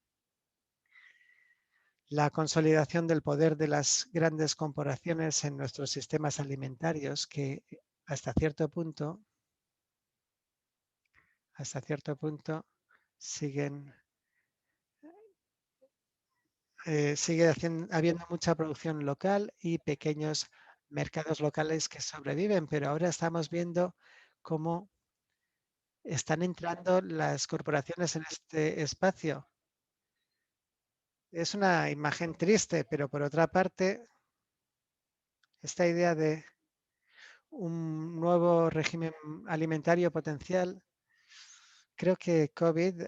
la consolidación del poder de las grandes corporaciones en nuestros sistemas alimentarios que hasta cierto punto siguen sigue habiendo mucha producción local y pequeños mercados locales que sobreviven, pero ahora estamos viendo cómo están entrando las corporaciones en este espacio. Es una imagen triste, pero por otra parte, esta idea de un nuevo régimen alimentario potencial, creo que COVID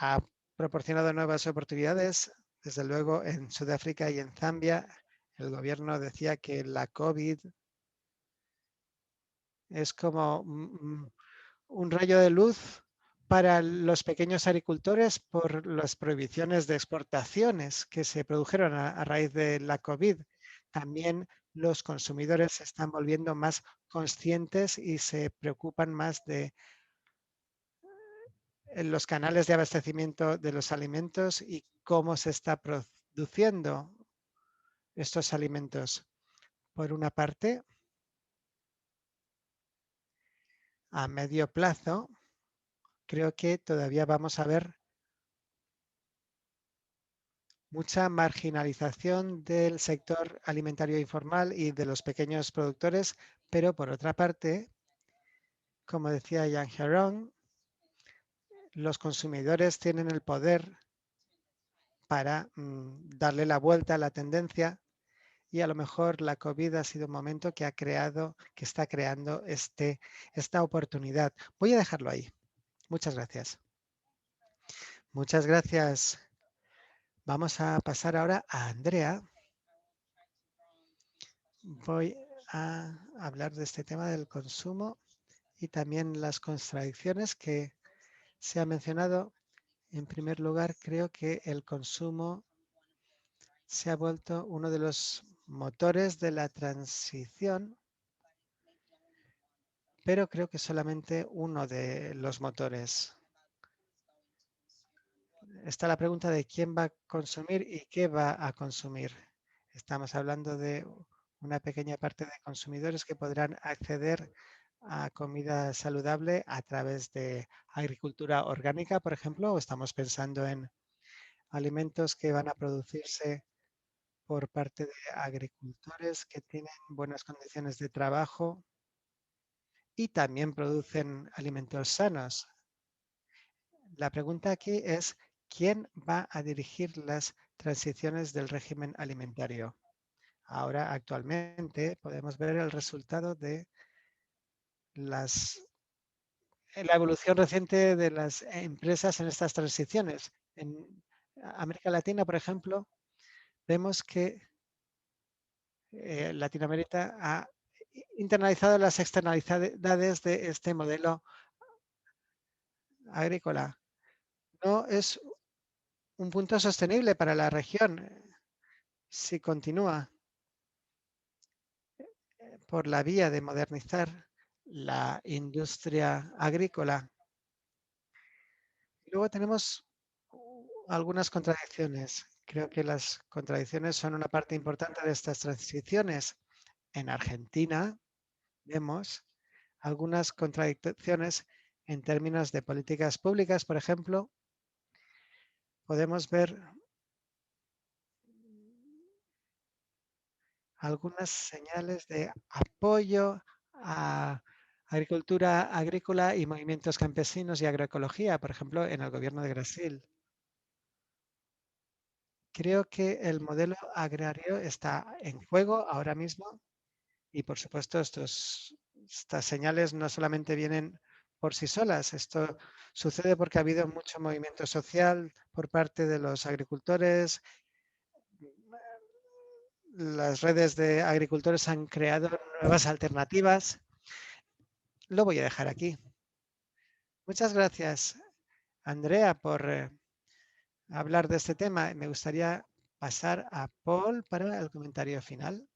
ha proporcionado nuevas oportunidades. Desde luego, en Sudáfrica y en Zambia, el gobierno decía que la COVID es como un rayo de luz para los pequeños agricultores por las prohibiciones de exportaciones que se produjeron a raíz de la COVID. También los consumidores se están volviendo más conscientes y se preocupan más de los canales de abastecimiento de los alimentos y cómo se está produciendo estos alimentos. Por una parte, a medio plazo, creo que todavía vamos a ver mucha marginalización del sector alimentario informal y de los pequeños productores, pero por otra parte, como decía Jean Heron, los consumidores tienen el poder para darle la vuelta a la tendencia y a lo mejor la COVID ha sido un momento que está creando esta oportunidad. Voy a dejarlo ahí. Muchas gracias. Muchas gracias. Vamos a pasar ahora a Andrea. Voy a hablar de este tema del consumo y también las contradicciones que se ha mencionado. En primer lugar, creo que el consumo se ha vuelto uno de los motores de la transición, pero creo que solamente uno de los motores. Está la pregunta de quién va a consumir y qué va a consumir. Estamos hablando de una pequeña parte de consumidores que podrán acceder a comida saludable a través de agricultura orgánica, por ejemplo, o estamos pensando en alimentos que van a producirse por parte de agricultores que tienen buenas condiciones de trabajo y también producen alimentos sanos. La pregunta aquí es, ¿quién va a dirigir las transiciones del régimen alimentario? Ahora, actualmente, podemos ver el resultado de la evolución reciente de las empresas en estas transiciones. En América Latina, por ejemplo, vemos que Latinoamérica ha internalizado las externalidades de este modelo agrícola. No es un punto sostenible para la región si continúa por la vía de modernizar la industria agrícola. Luego tenemos algunas contradicciones. Creo que las contradicciones son una parte importante de estas transiciones. En Argentina vemos algunas contradicciones en términos de políticas públicas. Por ejemplo, podemos ver algunas señales de apoyo a agricultura agrícola y movimientos campesinos y agroecología, por ejemplo, en el gobierno de Brasil. Creo que el modelo agrario está en juego ahora mismo y, por supuesto, estas señales no solamente vienen por sí solas. Esto sucede porque ha habido mucho movimiento social por parte de los agricultores. Las redes de agricultores han creado nuevas alternativas. Lo voy a dejar aquí. Muchas gracias, Andrea, por hablar de este tema. Me gustaría pasar a Paul para el comentario final.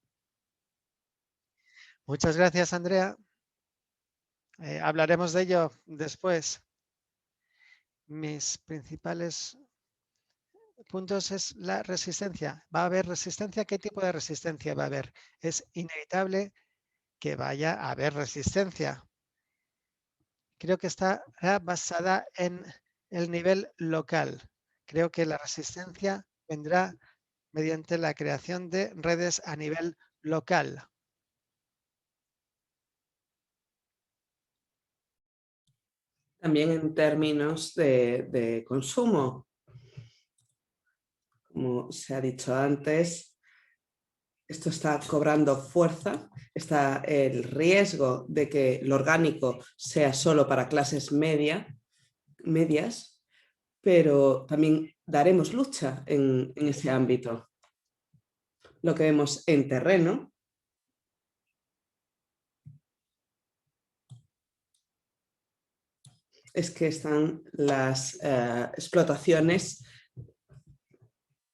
Muchas gracias, Andrea. Hablaremos de ello después. Mis principales puntos es la resistencia. ¿Va a haber resistencia? ¿Qué tipo de resistencia va a haber? Es inevitable que vaya a haber resistencia. Creo que está basada en el nivel local. Creo que la resistencia vendrá mediante la creación de redes a nivel local. También en términos de consumo, como se ha dicho antes, esto está cobrando fuerza, está el riesgo de que lo orgánico sea solo para clases medias, pero también daremos lucha en ese ámbito. Lo que vemos en terreno es que están las explotaciones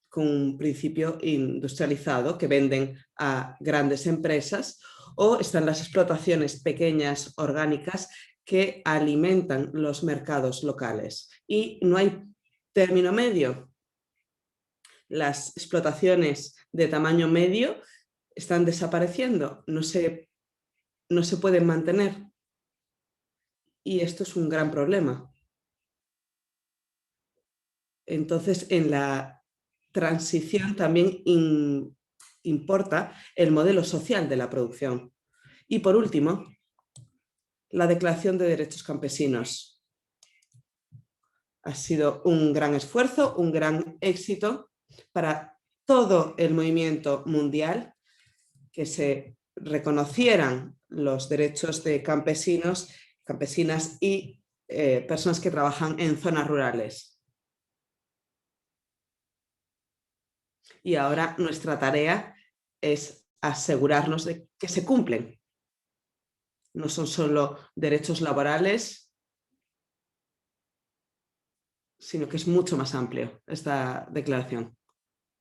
con un principio industrializado que venden a grandes empresas, o están las explotaciones pequeñas orgánicas que alimentan los mercados locales. Y no hay término medio. Las explotaciones de tamaño medio están desapareciendo, no se pueden mantener. Y esto es un gran problema. Entonces, en la transición también importa el modelo social de la producción. Y por último, la Declaración de Derechos Campesinos. Ha sido un gran esfuerzo, un gran éxito para todo el movimiento mundial, que se reconocieran los derechos de campesinos, campesinas y personas que trabajan en zonas rurales. Y ahora nuestra tarea es asegurarnos de que se cumplen. No son solo derechos laborales, sino que es mucho más amplio esta declaración.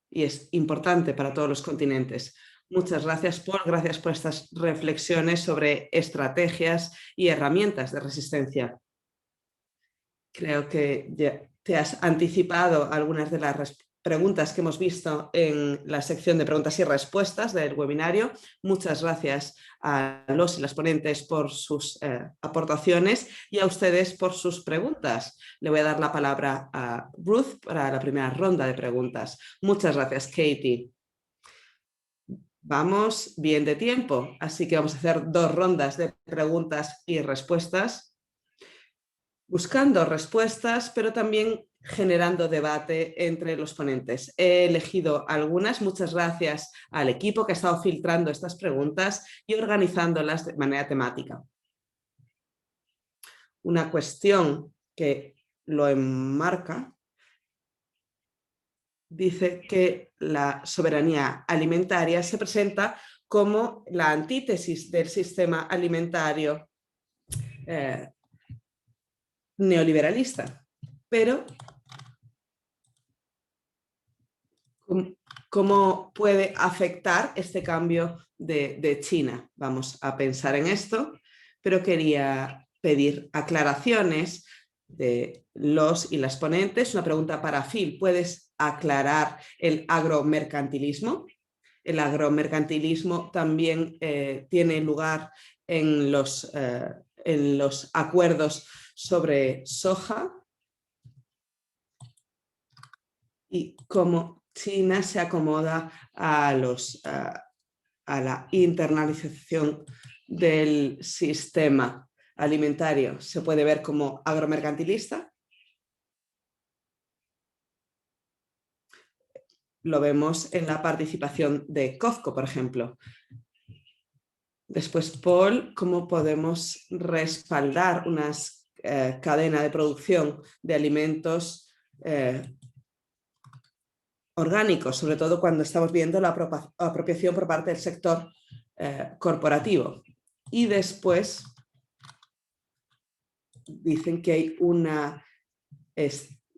Y es importante para todos los continentes. Muchas gracias, Paul. Gracias por estas reflexiones sobre estrategias y herramientas de resistencia. Creo que ya te has anticipado algunas de las preguntas que hemos visto en la sección de preguntas y respuestas del webinario. Muchas gracias a los y las ponentes por sus aportaciones y a ustedes por sus preguntas. Le voy a dar la palabra a Ruth para la primera ronda de preguntas. Muchas gracias, Katie. Vamos bien de tiempo, así que vamos a hacer 2 rondas de preguntas y respuestas, buscando respuestas, pero también generando debate entre los ponentes. He elegido algunas, muchas gracias al equipo que ha estado filtrando estas preguntas y organizándolas de manera temática. Una cuestión que lo enmarca dice que la soberanía alimentaria se presenta como la antítesis del sistema alimentario neoliberalista. Pero, ¿cómo puede afectar este cambio de China? Vamos a pensar en esto, pero quería pedir aclaraciones de los y las ponentes. Una pregunta para Phil. ¿Puedes aclarar el agromercantilismo? El agromercantilismo también tiene lugar en los acuerdos sobre soja, y cómo China se acomoda a la internalización del sistema alimentario. ¿Se puede ver como agromercantilista? Lo vemos en la participación de COFCO, por ejemplo. Después, Paul, ¿cómo podemos respaldar una cadena de producción de alimentos orgánicos, sobre todo cuando estamos viendo la apropiación por parte del sector corporativo? Y después dicen que hay una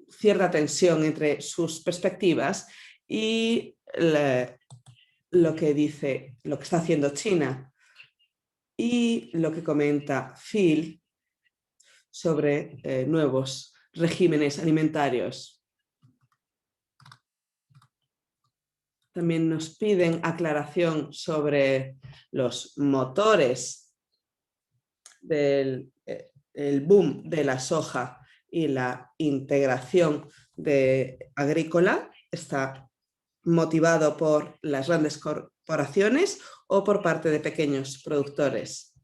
cierta tensión entre sus perspectivas y lo que está haciendo China y lo que comenta Phil sobre nuevos regímenes alimentarios. También nos piden aclaración sobre los motores del el boom de la soja y la integración agrícola. ¿Está motivado por las grandes corporaciones o por parte de pequeños productores?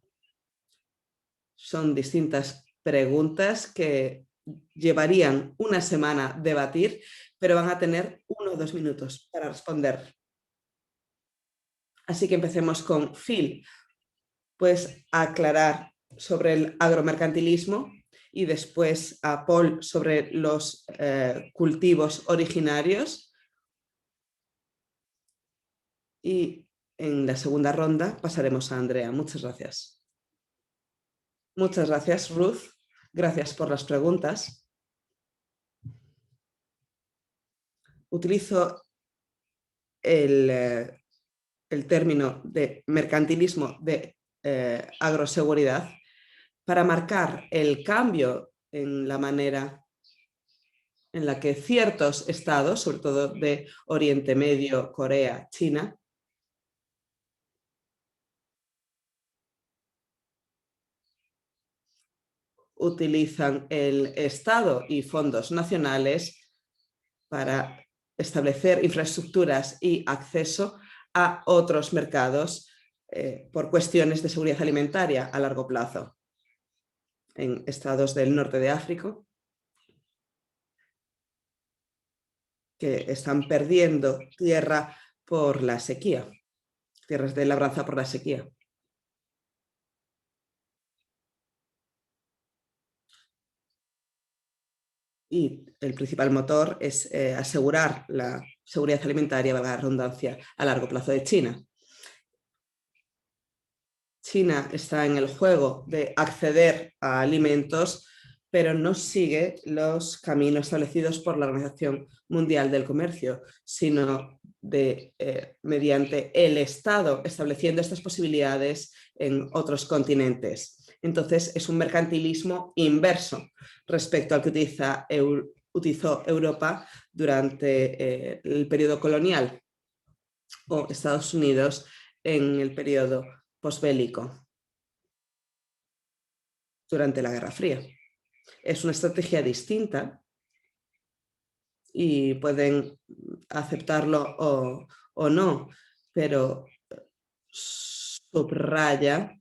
Son distintas preguntas que llevarían una semana debatir, pero van a tener 1 o 2 minutos para responder. Así que empecemos con Phil. Puedes aclarar sobre el agromercantilismo y después a Paul sobre los cultivos originarios. Y en la segunda ronda pasaremos a Andrea. Muchas gracias. Muchas gracias, Ruth. Gracias por las preguntas. Utilizo el término de mercantilismo de agroseguridad para marcar el cambio en la manera en la que ciertos estados, sobre todo de Oriente Medio, Corea, China, utilizan el Estado y fondos nacionales para establecer infraestructuras y acceso a otros mercados por cuestiones de seguridad alimentaria a largo plazo. En estados del norte de África, que están perdiendo tierra por la sequía, tierras de labranza por la sequía. Y el principal motor es asegurar la seguridad alimentaria, valga la redundancia, a largo plazo de China. China está en el juego de acceder a alimentos, pero no sigue los caminos establecidos por la Organización Mundial del Comercio, sino mediante el Estado estableciendo estas posibilidades en otros continentes. Entonces es un mercantilismo inverso respecto al que utilizó Europa durante el periodo colonial o Estados Unidos en el periodo posbélico durante la Guerra Fría. Es una estrategia distinta y pueden aceptarlo o no, pero subraya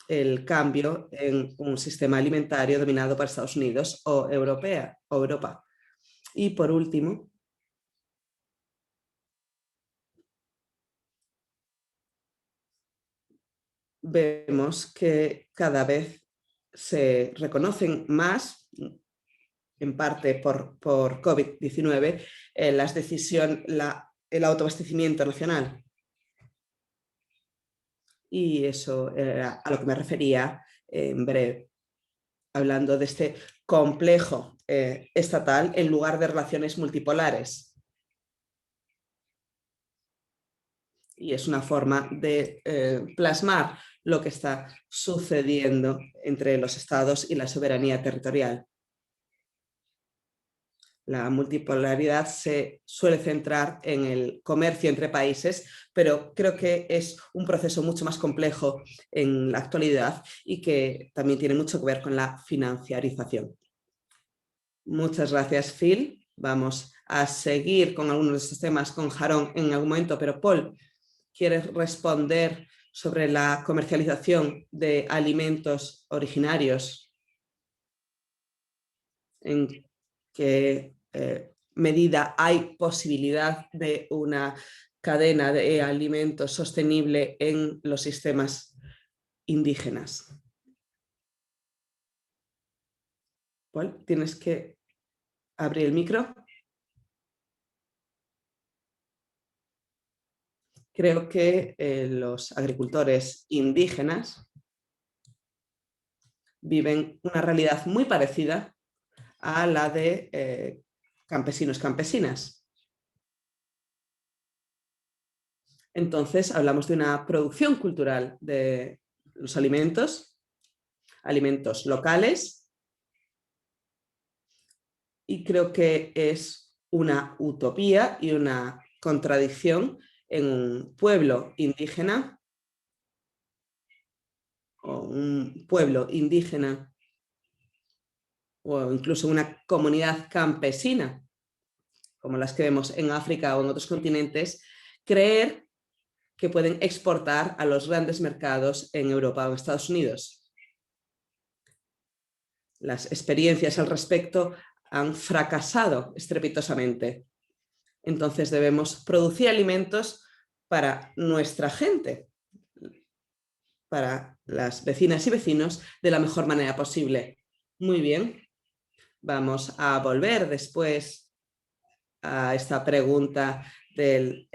el cambio en un sistema alimentario dominado por Estados Unidos o Europa. Y por último, vemos que cada vez se reconocen más, en parte por COVID-19, el autoabastecimiento nacional. Y eso era a lo que me refería en breve, hablando de este complejo estatal en lugar de relaciones multipolares. Y es una forma de plasmar lo que está sucediendo entre los estados y la soberanía territorial. La multipolaridad se suele centrar en el comercio entre países, pero creo que es un proceso mucho más complejo en la actualidad y que también tiene mucho que ver con la financiarización. Muchas gracias, Phil. Vamos a seguir con algunos de estos temas con Jarón en algún momento, pero Paul, ¿quieres responder sobre la comercialización de alimentos originarios? ¿En qué medida hay posibilidad de una cadena de alimentos sostenible en los sistemas indígenas? Paul, tienes que abrir el micro. Creo que los agricultores indígenas viven una realidad muy parecida a la de campesinos, campesinas. Entonces hablamos de una producción cultural de los alimentos locales, y creo que es una utopía y una contradicción en un pueblo indígena o un pueblo indígena o incluso una comunidad campesina, como las que vemos en África o en otros continentes, creer que pueden exportar a los grandes mercados en Europa o en Estados Unidos. Las experiencias al respecto han fracasado estrepitosamente. Entonces debemos producir alimentos para nuestra gente, para las vecinas y vecinos, de la mejor manera posible. Muy bien. Vamos a volver después a esta pregunta del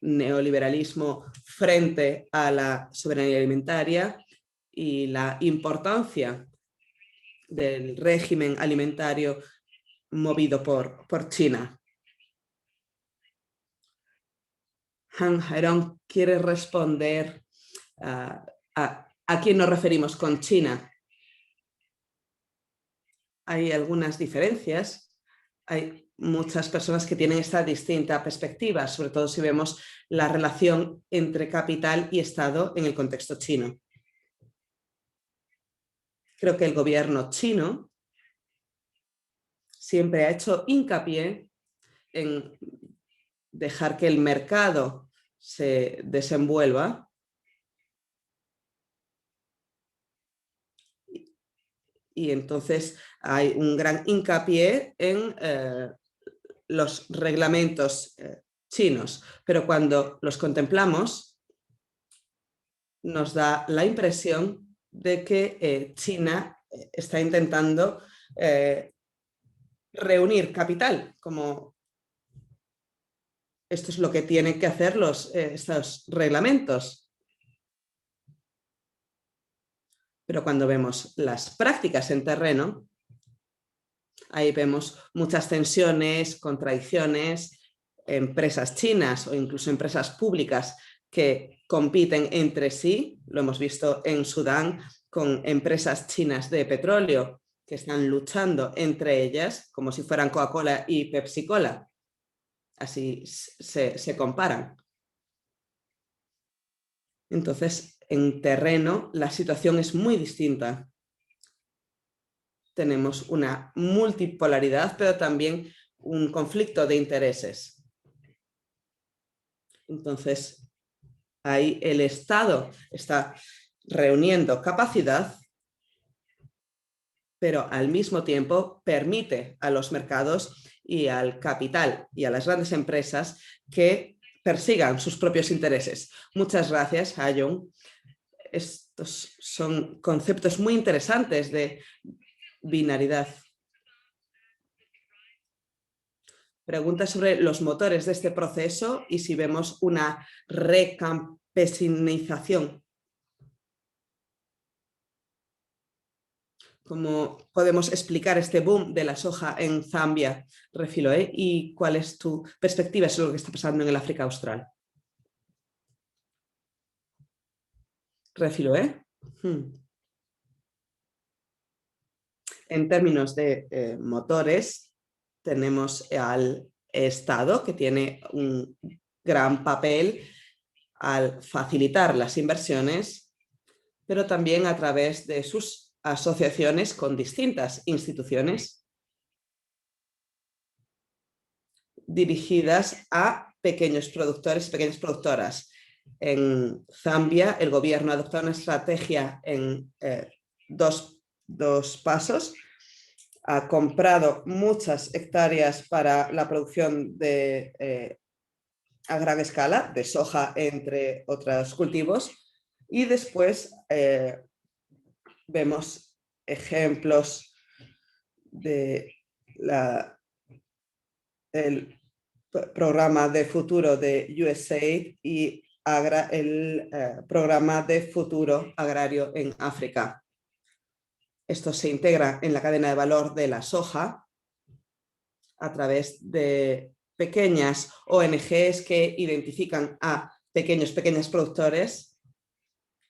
neoliberalismo frente a la soberanía alimentaria y la importancia del régimen alimentario movido por China. Han Hairon quiere responder a quién nos referimos con China. Hay algunas diferencias. Hay muchas personas que tienen esta distinta perspectiva, sobre todo si vemos la relación entre capital y Estado en el contexto chino. Creo que el gobierno chino siempre ha hecho hincapié en dejar que el mercado se desenvuelva y entonces hay un gran hincapié en los reglamentos chinos, pero cuando los contemplamos nos da la impresión de que China está intentando reunir capital, como esto es lo que tienen que hacer estos reglamentos. Pero cuando vemos las prácticas en terreno, ahí vemos muchas tensiones, contradicciones, empresas chinas o incluso empresas públicas que compiten entre sí. Lo hemos visto en Sudán con empresas chinas de petróleo que están luchando entre ellas como si fueran Coca-Cola y Pepsi-Cola. Así se comparan. Entonces, en terreno, la situación es muy distinta. Tenemos una multipolaridad, pero también un conflicto de intereses. Entonces, ahí el Estado está reuniendo capacidad, pero al mismo tiempo permite a los mercados y al capital y a las grandes empresas que persigan sus propios intereses. Muchas gracias, Ha-Jung. Estos son conceptos muy interesantes de binaridad. Pregunta sobre los motores de este proceso y si vemos una recampesinización. ¿Cómo podemos explicar este boom de la soja en Zambia, Refiloe? ¿Y cuál es tu perspectiva sobre lo que está pasando en el África Austral? Refiloe. En términos de motores, tenemos al Estado, que tiene un gran papel al facilitar las inversiones, pero también a través de sus asociaciones con distintas instituciones dirigidas a pequeños productores y pequeñas productoras. En Zambia, el gobierno ha adoptado una estrategia en dos pasos. Ha comprado muchas hectáreas para la producción a gran escala de soja, entre otros cultivos, y después vemos ejemplos del programa de futuro de USAID y el programa de futuro agrario en África. Esto se integra en la cadena de valor de la soja a través de pequeñas ONGs que identifican a pequeñas productores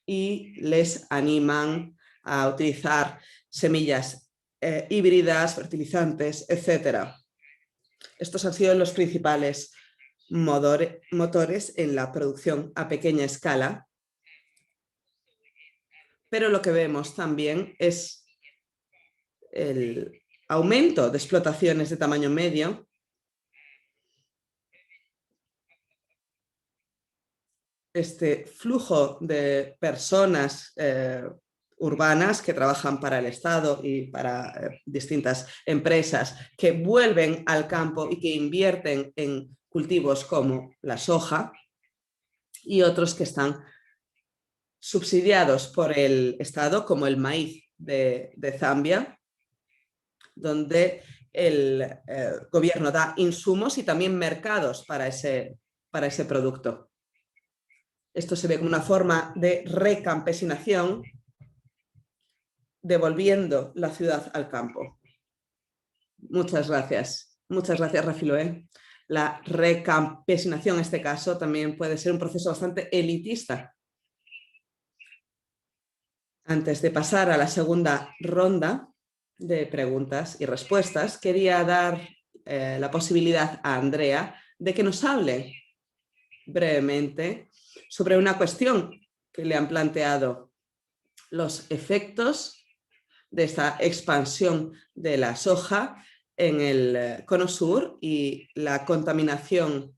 y les animan a utilizar semillas híbridas, fertilizantes, etc. Estos han sido los principales motores en la producción a pequeña escala. Pero lo que vemos también es el aumento de explotaciones de tamaño medio, este flujo de personas urbanas que trabajan para el Estado y para distintas empresas que vuelven al campo y que invierten en cultivos como la soja, y otros que están subsidiados por el Estado, como el maíz de Zambia, donde el gobierno da insumos y también mercados para ese producto. Esto se ve como una forma de recampesinación devolviendo la ciudad al campo. Muchas gracias. Muchas gracias, Rafiloé. La recampesinación en este caso también puede ser un proceso bastante elitista. Antes de pasar a la segunda ronda de preguntas y respuestas, quería dar la posibilidad a Andrea de que nos hable brevemente sobre una cuestión que le han planteado: los efectos de esta expansión de la soja en el cono sur y la contaminación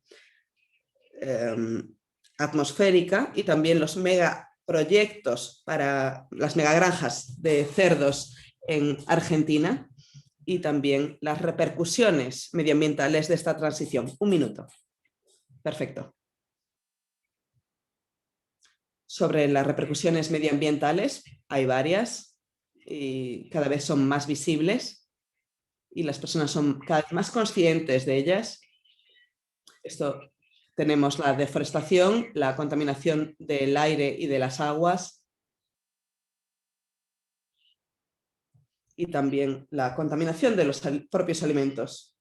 atmosférica, y también los megaproyectos para las megagranjas de cerdos en Argentina, y también las repercusiones medioambientales de esta transición. 1 minuto. Perfecto. Sobre las repercusiones medioambientales, hay varias y cada vez son más visibles y las personas son cada vez más conscientes de ellas. Tenemos la deforestación, la contaminación del aire y de las aguas, y también la contaminación de los propios alimentos.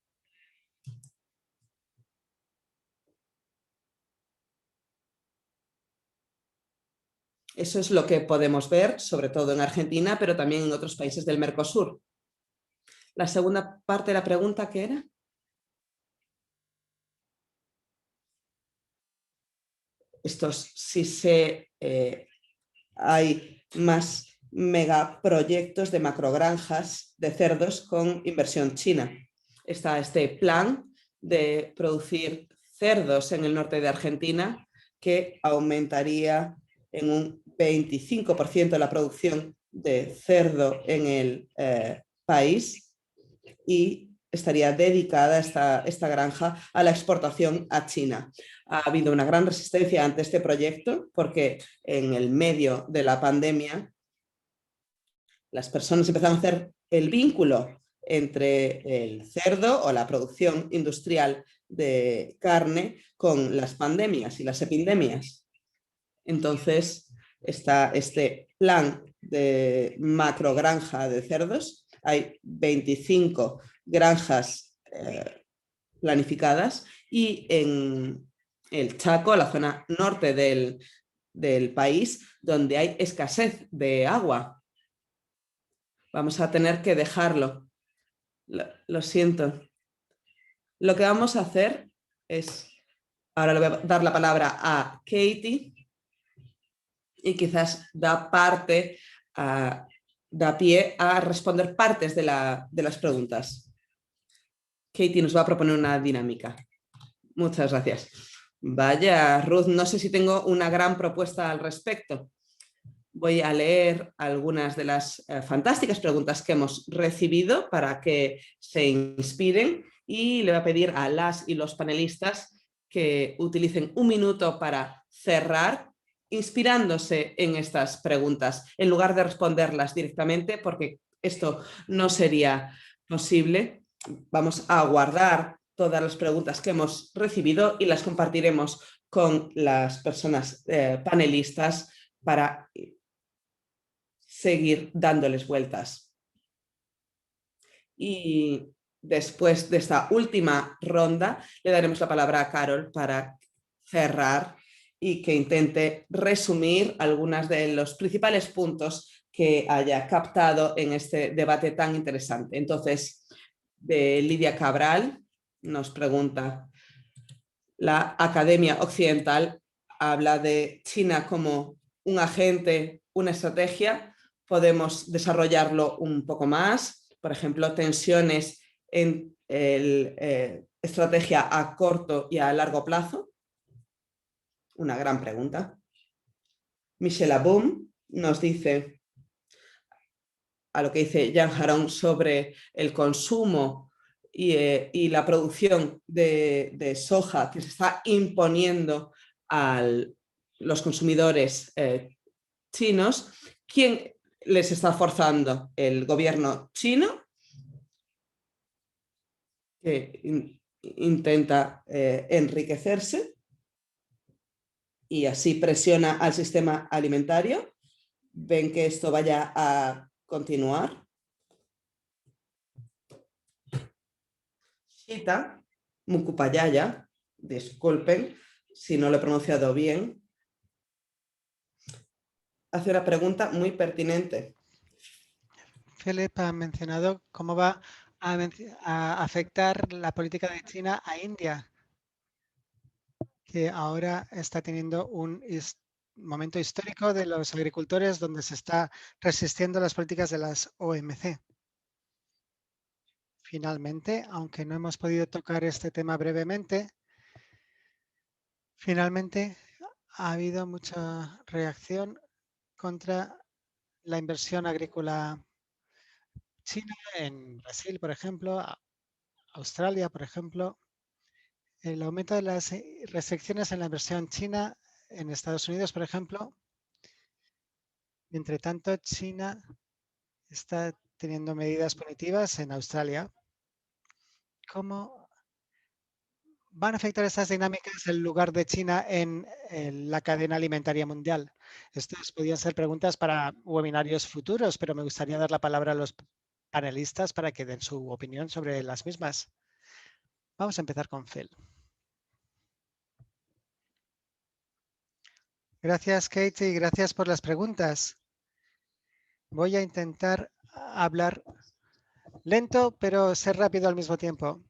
Eso es lo que podemos ver, sobre todo en Argentina, pero también en otros países del Mercosur. La segunda parte de la pregunta, ¿qué era? Hay más megaproyectos de macrogranjas de cerdos con inversión china. Está este plan de producir cerdos en el norte de Argentina, que aumentaría en un 25% la producción de cerdo en el país, y estaría dedicada esta granja a la exportación a China. Ha habido una gran resistencia ante este proyecto porque en el medio de la pandemia las personas empezaron a hacer el vínculo entre el cerdo o la producción industrial de carne con las pandemias y las epidemias. Entonces está este plan de macrogranja de cerdos. Hay 25 granjas planificadas, y en el Chaco, la zona norte del país, donde hay escasez de agua, vamos a tener que dejarlo. Lo siento. Lo que vamos a hacer es, ahora le voy a dar la palabra a Katie, y quizás da pie a responder partes de las preguntas. Katie nos va a proponer una dinámica. Muchas gracias. Vaya, Ruth, no sé si tengo una gran propuesta al respecto. Voy a leer algunas de las fantásticas preguntas que hemos recibido para que se inspiren, y le voy a pedir a las y los panelistas que utilicen 1 minuto para cerrar, inspirándose en estas preguntas, en lugar de responderlas directamente, porque esto no sería posible. Vamos a guardar todas las preguntas que hemos recibido y las compartiremos con las personas panelistas para seguir dándoles vueltas. Y después de esta última ronda le daremos la palabra a Carol para cerrar y que intente resumir algunos de los principales puntos que haya captado en este debate tan interesante. Entonces, de Lidia Cabral nos pregunta: la Academia Occidental habla de China como un agente, una estrategia. ¿Podemos desarrollarlo un poco más? Por ejemplo, tensiones en estrategia a corto y a largo plazo. Una gran pregunta. Michelle Aboum nos dice, a lo que dice Jan Harong sobre el consumo y la producción de soja que se está imponiendo a los consumidores chinos. ¿Quién les está forzando? ¿El gobierno chino, que intenta enriquecerse y así presiona al sistema alimentario? ¿Ven que esto vaya a Continuar. Shita Mukupayaya, disculpen si no lo he pronunciado bien, hace una pregunta muy pertinente. Philip ha mencionado cómo va a afectar la política de China a India, que ahora está teniendo un momento histórico de los agricultores donde se está resistiendo las políticas de las OMC. Finalmente, aunque no hemos podido tocar este tema brevemente, finalmente ha habido mucha reacción contra la inversión agrícola china en Brasil, por ejemplo, Australia, por ejemplo. El aumento de las restricciones en la inversión china en Estados Unidos, por ejemplo. Entre tanto, China está teniendo medidas punitivas en Australia. ¿Cómo van a afectar estas dinámicas el lugar de China en la cadena alimentaria mundial? Estas podrían ser preguntas para webinarios futuros, pero me gustaría dar la palabra a los panelistas para que den su opinión sobre las mismas. Vamos a empezar con Phil. Gracias, Kate, y gracias por las preguntas. Voy a intentar hablar lento, pero ser rápido al mismo tiempo.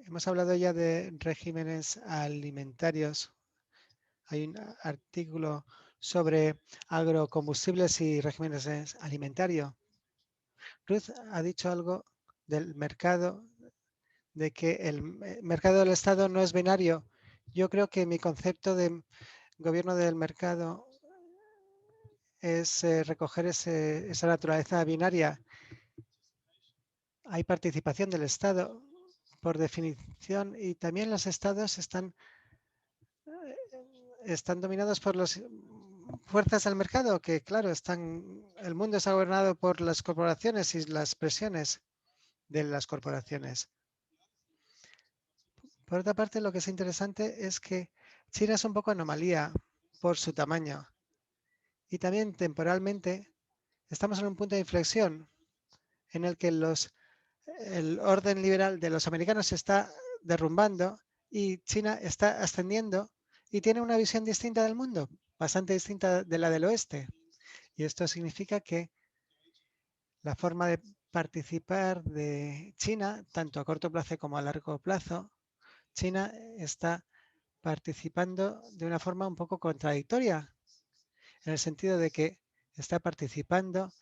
Hemos hablado ya de regímenes alimentarios. Hay un artículo sobre agrocombustibles y regímenes alimentarios. Ruth ha dicho algo del mercado, de que el mercado del Estado no es binario. Yo creo que mi concepto de gobierno del mercado es recoger esa naturaleza binaria. Hay participación del Estado por definición y también los estados están dominados por las fuerzas del mercado que, claro, el mundo está gobernado por las corporaciones y las presiones de las corporaciones. Por otra parte, lo que es interesante es que China es un poco anomalía por su tamaño y también temporalmente estamos en un punto de inflexión en el que el orden liberal de los americanos se está derrumbando y China está ascendiendo y tiene una visión distinta del mundo, bastante distinta de la del oeste. Y esto significa que la forma de participar de China, tanto a corto plazo como a largo plazo, China está participando de una forma un poco contradictoria, en el sentido de que está participando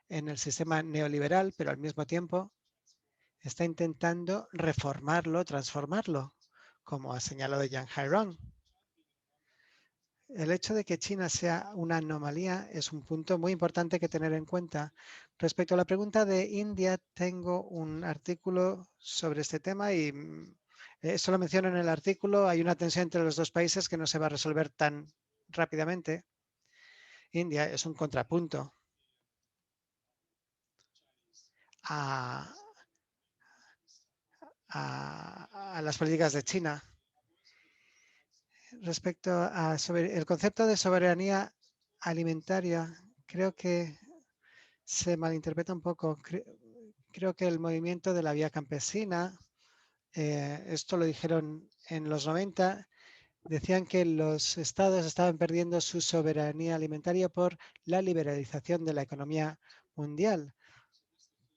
en el sistema neoliberal, pero al mismo tiempo está intentando reformarlo, transformarlo, como ha señalado Yang Hairon. El hecho de que China sea una anomalía es un punto muy importante que tener en cuenta. Respecto a la pregunta de India, tengo un artículo sobre este tema y eso lo menciono en el artículo. Hay una tensión entre los dos países que no se va a resolver tan rápidamente. India es un contrapunto a las políticas de China. Respecto a el concepto de soberanía alimentaria, creo que se malinterpreta un poco. Creo que el movimiento de la vía campesina, esto lo dijeron en los 90, decían que los estados estaban perdiendo su soberanía alimentaria por la liberalización de la economía mundial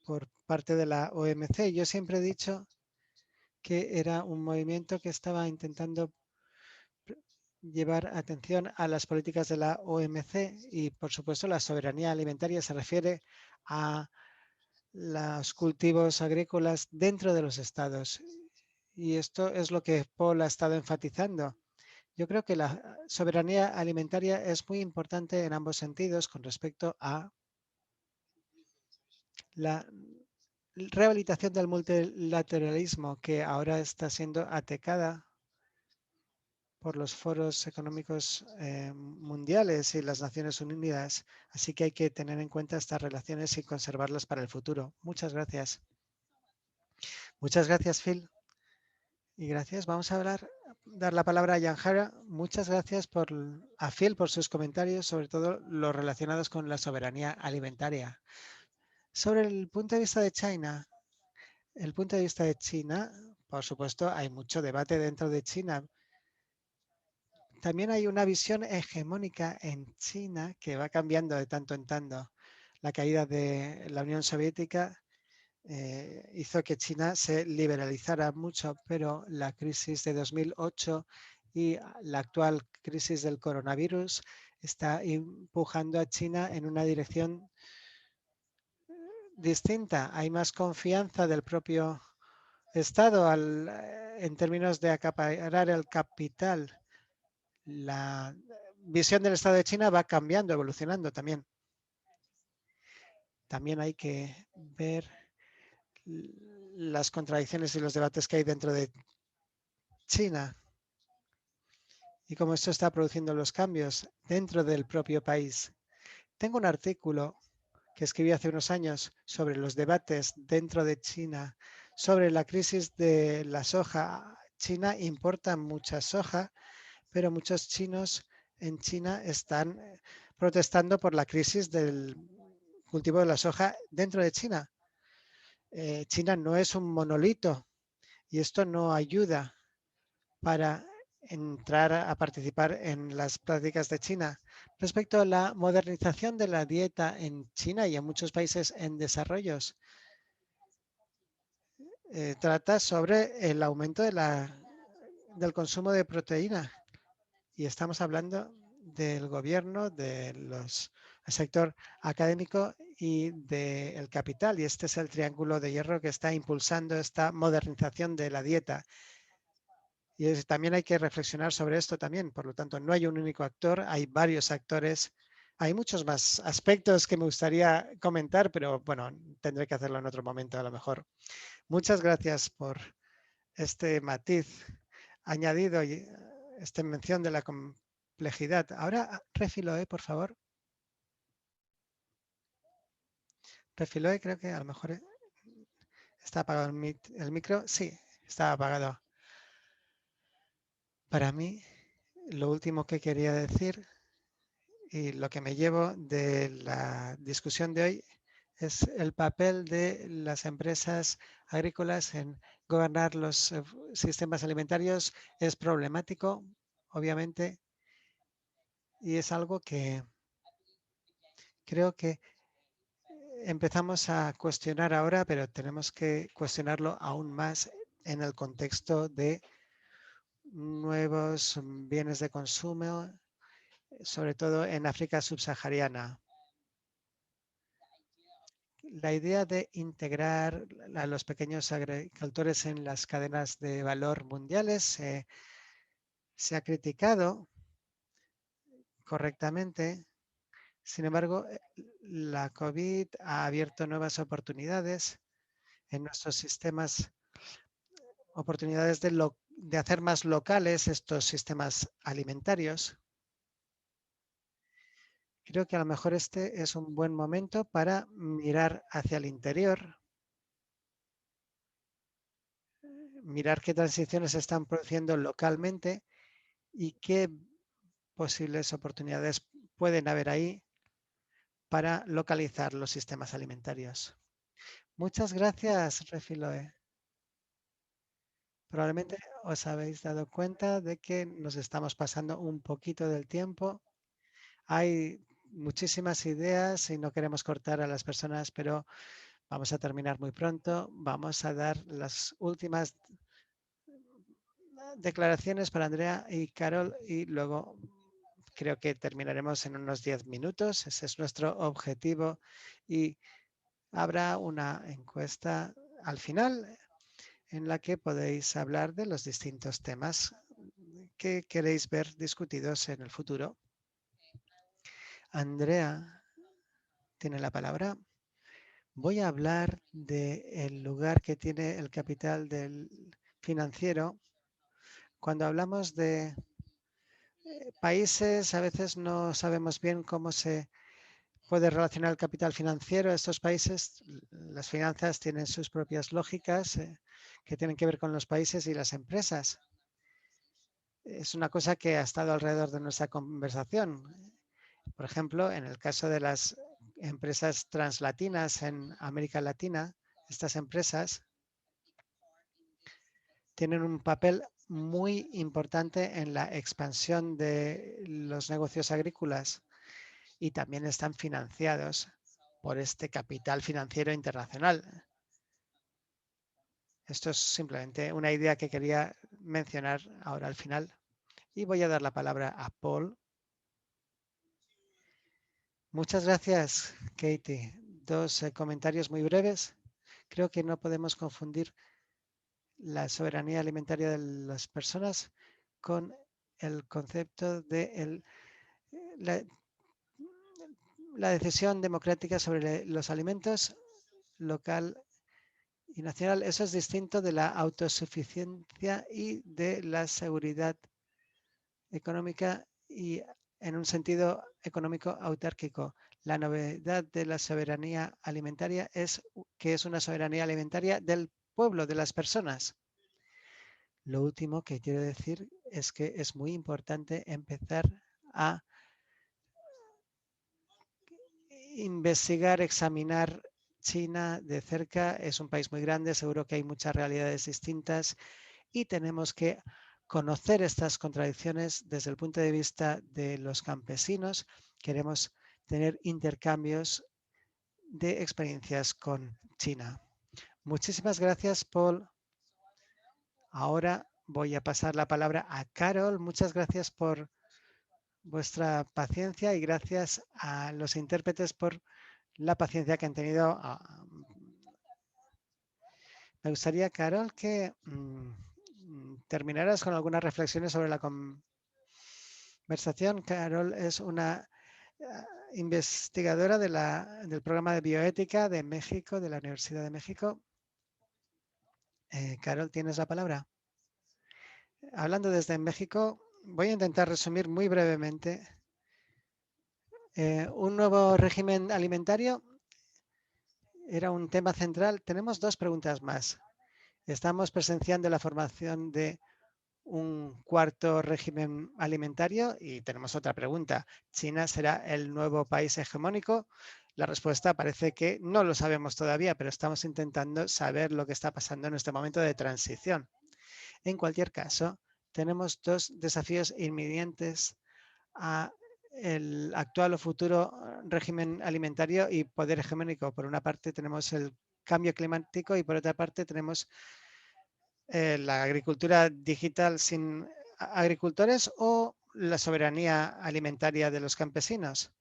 por parte de la OMC. Yo siempre he dicho que era un movimiento que estaba intentando llevar atención a las políticas de la OMC y, por supuesto, la soberanía alimentaria se refiere a los cultivos agrícolas dentro de los estados. Y esto es lo que Paul ha estado enfatizando. Yo creo que la soberanía alimentaria es muy importante en ambos sentidos con respecto a la rehabilitación del multilateralismo que ahora está siendo atacada por los foros económicos mundiales y las Naciones Unidas. Así que hay que tener en cuenta estas relaciones y conservarlas para el futuro. Muchas gracias. Muchas gracias, Phil. Y gracias. Vamos a hablar dar la palabra a Yanjara. Muchas gracias a Phil por sus comentarios, sobre todo los relacionados con la soberanía alimentaria. Sobre el punto de vista de China, el punto de vista de China, por supuesto, hay mucho debate dentro de China. También hay una visión hegemónica en China que va cambiando de tanto en tanto. La caída de la Unión Soviética hizo que China se liberalizara mucho, pero la crisis de 2008 y la actual crisis del coronavirus está empujando a China en una dirección distinta. Hay más confianza del propio Estado en términos de acaparar el capital. La visión del Estado de China va cambiando, evolucionando también. También hay que ver las contradicciones y los debates que hay dentro de China y cómo esto está produciendo los cambios dentro del propio país. Tengo un artículo que escribí hace unos años sobre los debates dentro de China, sobre la crisis de la soja. China importa mucha soja, pero muchos chinos en China están protestando por la crisis del cultivo de la soja dentro de China. China no es un monolito y esto no ayuda para entrar a participar en las prácticas de China. Respecto a la modernización de la dieta en China y en muchos países en desarrollos, trata sobre el aumento del consumo de proteína. Y estamos hablando del gobierno, del sector académico y del capital. Y este es el triángulo de hierro que está impulsando esta modernización de la dieta. Y también hay que reflexionar sobre esto también. Por lo tanto, no hay un único actor, hay varios actores. Hay muchos más aspectos que me gustaría comentar, pero bueno, tendré que hacerlo en otro momento a lo mejor. Muchas gracias por este matiz añadido y esta mención de la complejidad. Ahora, Refiloe, por favor. Refiloe, creo que a lo mejor está apagado el micro. Sí, está apagado. Para mí, lo último que quería decir y lo que me llevo de la discusión de hoy es el papel de las empresas agrícolas en gobernar los sistemas alimentarios. Es problemático, obviamente, y es algo que creo que empezamos a cuestionar ahora, pero tenemos que cuestionarlo aún más en el contexto de nuevos bienes de consumo, sobre todo en África subsahariana. La idea de integrar a los pequeños agricultores en las cadenas de valor mundiales se ha criticado correctamente. Sin embargo, la COVID ha abierto nuevas oportunidades en nuestros sistemas, oportunidades de hacer más locales estos sistemas alimentarios. Creo que a lo mejor este es un buen momento para mirar hacia el interior, mirar qué transiciones se están produciendo localmente y qué posibles oportunidades pueden haber ahí para localizar los sistemas alimentarios. Muchas gracias, Refiloe. Probablemente os habéis dado cuenta de que nos estamos pasando un poquito del tiempo. Hay muchísimas ideas y no queremos cortar a las personas, pero vamos a terminar muy pronto. Vamos a dar las últimas declaraciones para Andrea y Carol y luego creo que terminaremos en unos 10 minutos. Ese es nuestro objetivo y habrá una encuesta al final en la que podéis hablar de los distintos temas que queréis ver discutidos en el futuro. Andrea tiene la palabra. Voy a hablar del lugar que tiene el capital del financiero. Cuando hablamos de países, a veces no sabemos bien cómo se puede relacionar el capital financiero. Estos países, las finanzas tienen sus propias lógicas que tienen que ver con los países y las empresas. es una cosa que ha estado alrededor de nuestra conversación. Por ejemplo, en el caso de las empresas translatinas en América Latina, estas empresas tienen un papel muy importante en la expansión de los negocios agrícolas y también están financiados por este capital financiero internacional. Esto es simplemente una idea que quería mencionar ahora al final. Y voy a dar la palabra a Paul. Muchas gracias, Katie. Dos comentarios muy breves. Creo que no podemos confundir la soberanía alimentaria de las personas con el concepto de la decisión democrática sobre los alimentos local y nacional. Eso es distinto de la autosuficiencia y de la seguridad económica y en un sentido económico autárquico. La novedad de la soberanía alimentaria es que es una soberanía alimentaria del pueblo, de las personas. Lo último que quiero decir es que es muy importante empezar a investigar, examinar China de cerca. Es un país muy grande, seguro que hay muchas realidades distintas y tenemos que conocer estas contradicciones desde el punto de vista de los campesinos. Queremos tener intercambios de experiencias con China. Muchísimas gracias, Paul. Ahora voy a pasar la palabra a Carol. Muchas gracias por vuestra paciencia y gracias a los intérpretes por la paciencia que han tenido. Me gustaría, Carol, que terminaras con algunas reflexiones sobre la conversación. Carol es una investigadora del programa de bioética de México, de la Universidad de México. Carol, tienes la palabra. Hablando desde México, voy a intentar resumir muy brevemente. Un nuevo régimen alimentario era un tema central. Tenemos dos preguntas más. Estamos presenciando la formación de un cuarto régimen alimentario y tenemos otra pregunta. ¿China será el nuevo país hegemónico? La respuesta parece que no lo sabemos todavía, pero estamos intentando saber lo que está pasando en este momento de transición. En cualquier caso, tenemos dos desafíos inminentes a el actual o futuro régimen alimentario y poder hegemónico. Por una parte tenemos el cambio climático y por otra parte tenemos la agricultura digital sin agricultores o la soberanía alimentaria de los campesinos.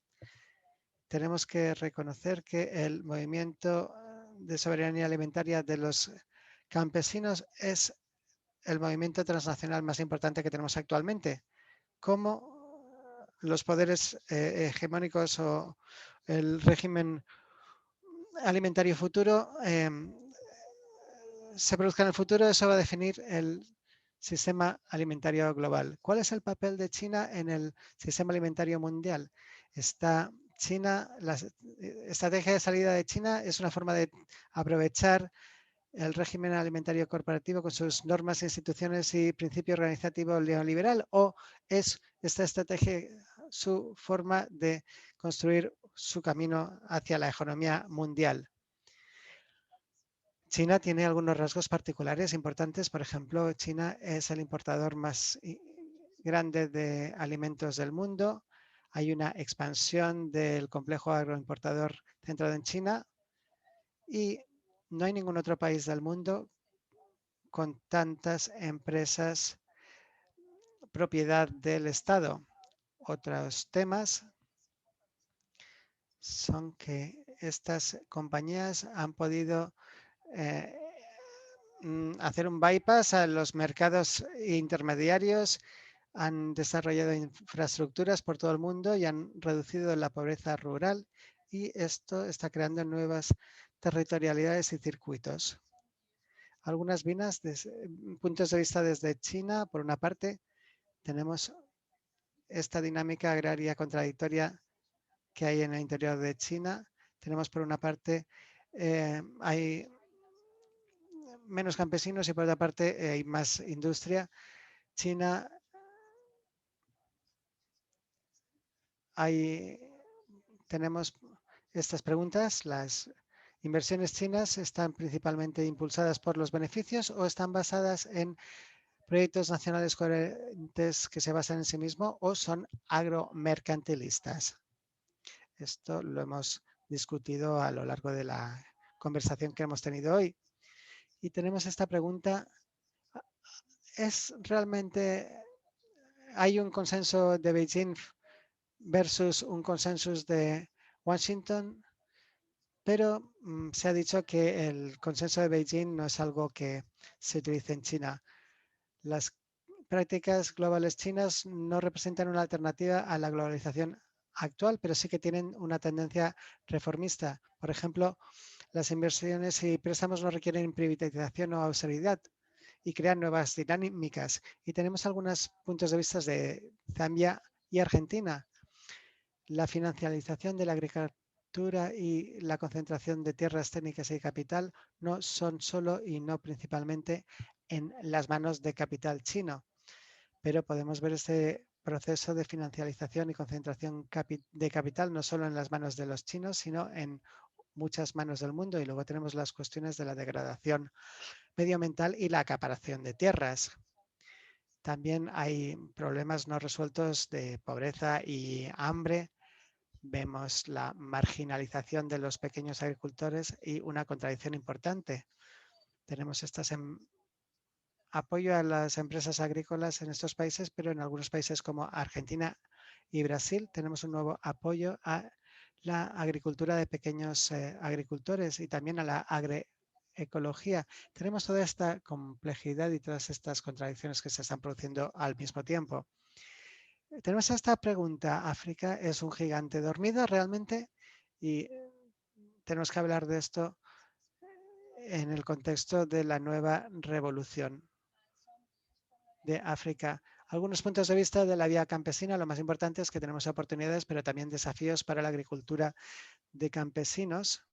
Tenemos que reconocer que el movimiento de soberanía alimentaria de los campesinos es el movimiento transnacional más importante que tenemos actualmente. Cómo los poderes hegemónicos o el régimen alimentario futuro se produzca en el futuro, eso va a definir el sistema alimentario global. ¿Cuál es el papel de China en el sistema alimentario mundial? La estrategia de salida de China es una forma de aprovechar el régimen alimentario corporativo con sus normas, instituciones y principio organizativo neoliberal, o es esta estrategia su forma de construir su camino hacia la economía mundial. China tiene algunos rasgos particulares importantes. Por ejemplo, China es el importador más grande de alimentos del mundo. Hay una expansión del complejo agroimportador centrado en China y no hay ningún otro país del mundo con tantas empresas propiedad del Estado. Otros temas son que estas compañías han podido hacer un bypass a los mercados intermediarios, han desarrollado infraestructuras por todo el mundo y han reducido la pobreza rural y esto está creando nuevas territorialidades y circuitos. Algunas puntos de vista desde China. Por una parte, tenemos esta dinámica agraria contradictoria que hay en el interior de China. Tenemos por una parte, hay menos campesinos y por otra parte hay más industria. China tenemos estas preguntas. ¿Las inversiones chinas están principalmente impulsadas por los beneficios o están basadas en proyectos nacionales coherentes que se basan en sí mismos o son agromercantilistas? Esto lo hemos discutido a lo largo de la conversación que hemos tenido hoy. Y tenemos esta pregunta. ¿Es realmente, hay un consenso de Beijing versus un consenso de Washington? Pero se ha dicho que el consenso de Beijing no es algo que se utilice en China. Las prácticas globales chinas no representan una alternativa a la globalización actual, pero sí que tienen una tendencia reformista. Por ejemplo, las inversiones y préstamos no requieren privatización o austeridad y crean nuevas dinámicas. Y tenemos algunos puntos de vista de Zambia y Argentina. La financialización de la agricultura y la concentración de tierras técnicas y capital no son solo y no principalmente en las manos de capital chino, pero podemos ver este proceso de financialización y concentración de capital no solo en las manos de los chinos, sino en muchas manos del mundo. Y luego tenemos las cuestiones de la degradación medioambiental y la acaparación de tierras. También hay problemas no resueltos de pobreza y hambre. Vemos la marginalización de los pequeños agricultores y una contradicción importante. Tenemos apoyo a las empresas agrícolas en estos países, pero en algunos países como Argentina y Brasil tenemos un nuevo apoyo a la agricultura de pequeños agricultores y también a la agroecología. Tenemos toda esta complejidad y todas estas contradicciones que se están produciendo al mismo tiempo. Tenemos esta pregunta: ¿África es un gigante dormido realmente? Y tenemos que hablar de esto en el contexto de la nueva revolución de África. Algunos puntos de vista de la vida campesina. Lo más importante es que tenemos oportunidades, pero también desafíos para la agricultura de campesinos.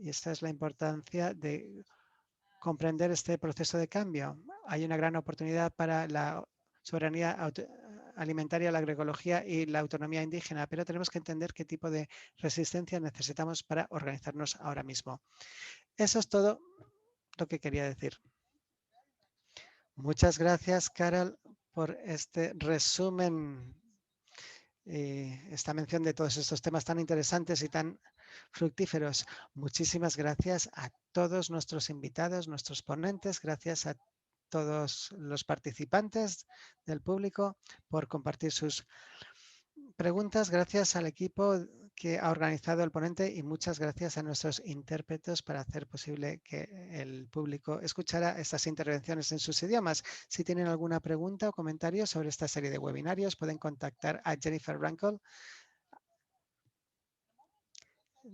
Y esta es la importancia de comprender este proceso de cambio. Hay una gran oportunidad para la soberanía alimentaria, la agroecología y la autonomía indígena, pero tenemos que entender qué tipo de resistencia necesitamos para organizarnos ahora mismo. Eso es todo lo que quería decir. Muchas gracias, Carol, por este resumen y esta mención de todos estos temas tan interesantes y tan fructíferos. Muchísimas gracias a todos nuestros invitados, nuestros ponentes, gracias a todos los participantes del público por compartir sus preguntas, gracias al equipo que ha organizado el ponente y muchas gracias a nuestros intérpretes para hacer posible que el público escuchara estas intervenciones en sus idiomas. Si tienen alguna pregunta o comentario sobre esta serie de webinarios, pueden contactar a Jennifer Rankle.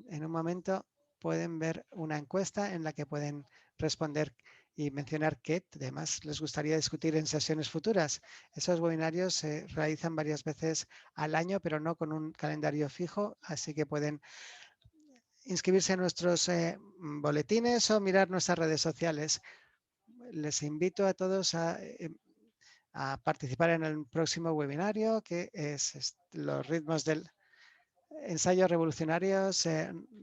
En un momento pueden ver una encuesta en la que pueden responder y mencionar qué temas les gustaría discutir en sesiones futuras. Esos webinarios se realizan varias veces al año, pero no con un calendario fijo, así que pueden inscribirse en nuestros boletines o mirar nuestras redes sociales. Les invito a todos a participar en el próximo webinario, que es los ritmos del ensayos revolucionarios,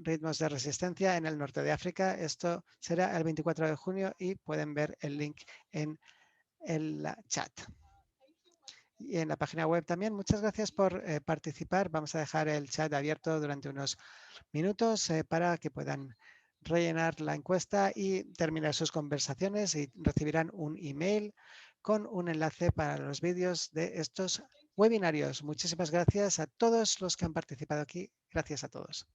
ritmos de resistencia en el norte de África. Esto será el 24 de junio y pueden ver el link en el chat. Y en la página web también. Muchas gracias por participar. Vamos a dejar el chat abierto durante unos minutos para que puedan rellenar la encuesta y terminar sus conversaciones y recibirán un email con un enlace para los vídeos de estos webinarios. Muchísimas gracias a todos los que han participado aquí. Gracias a todos.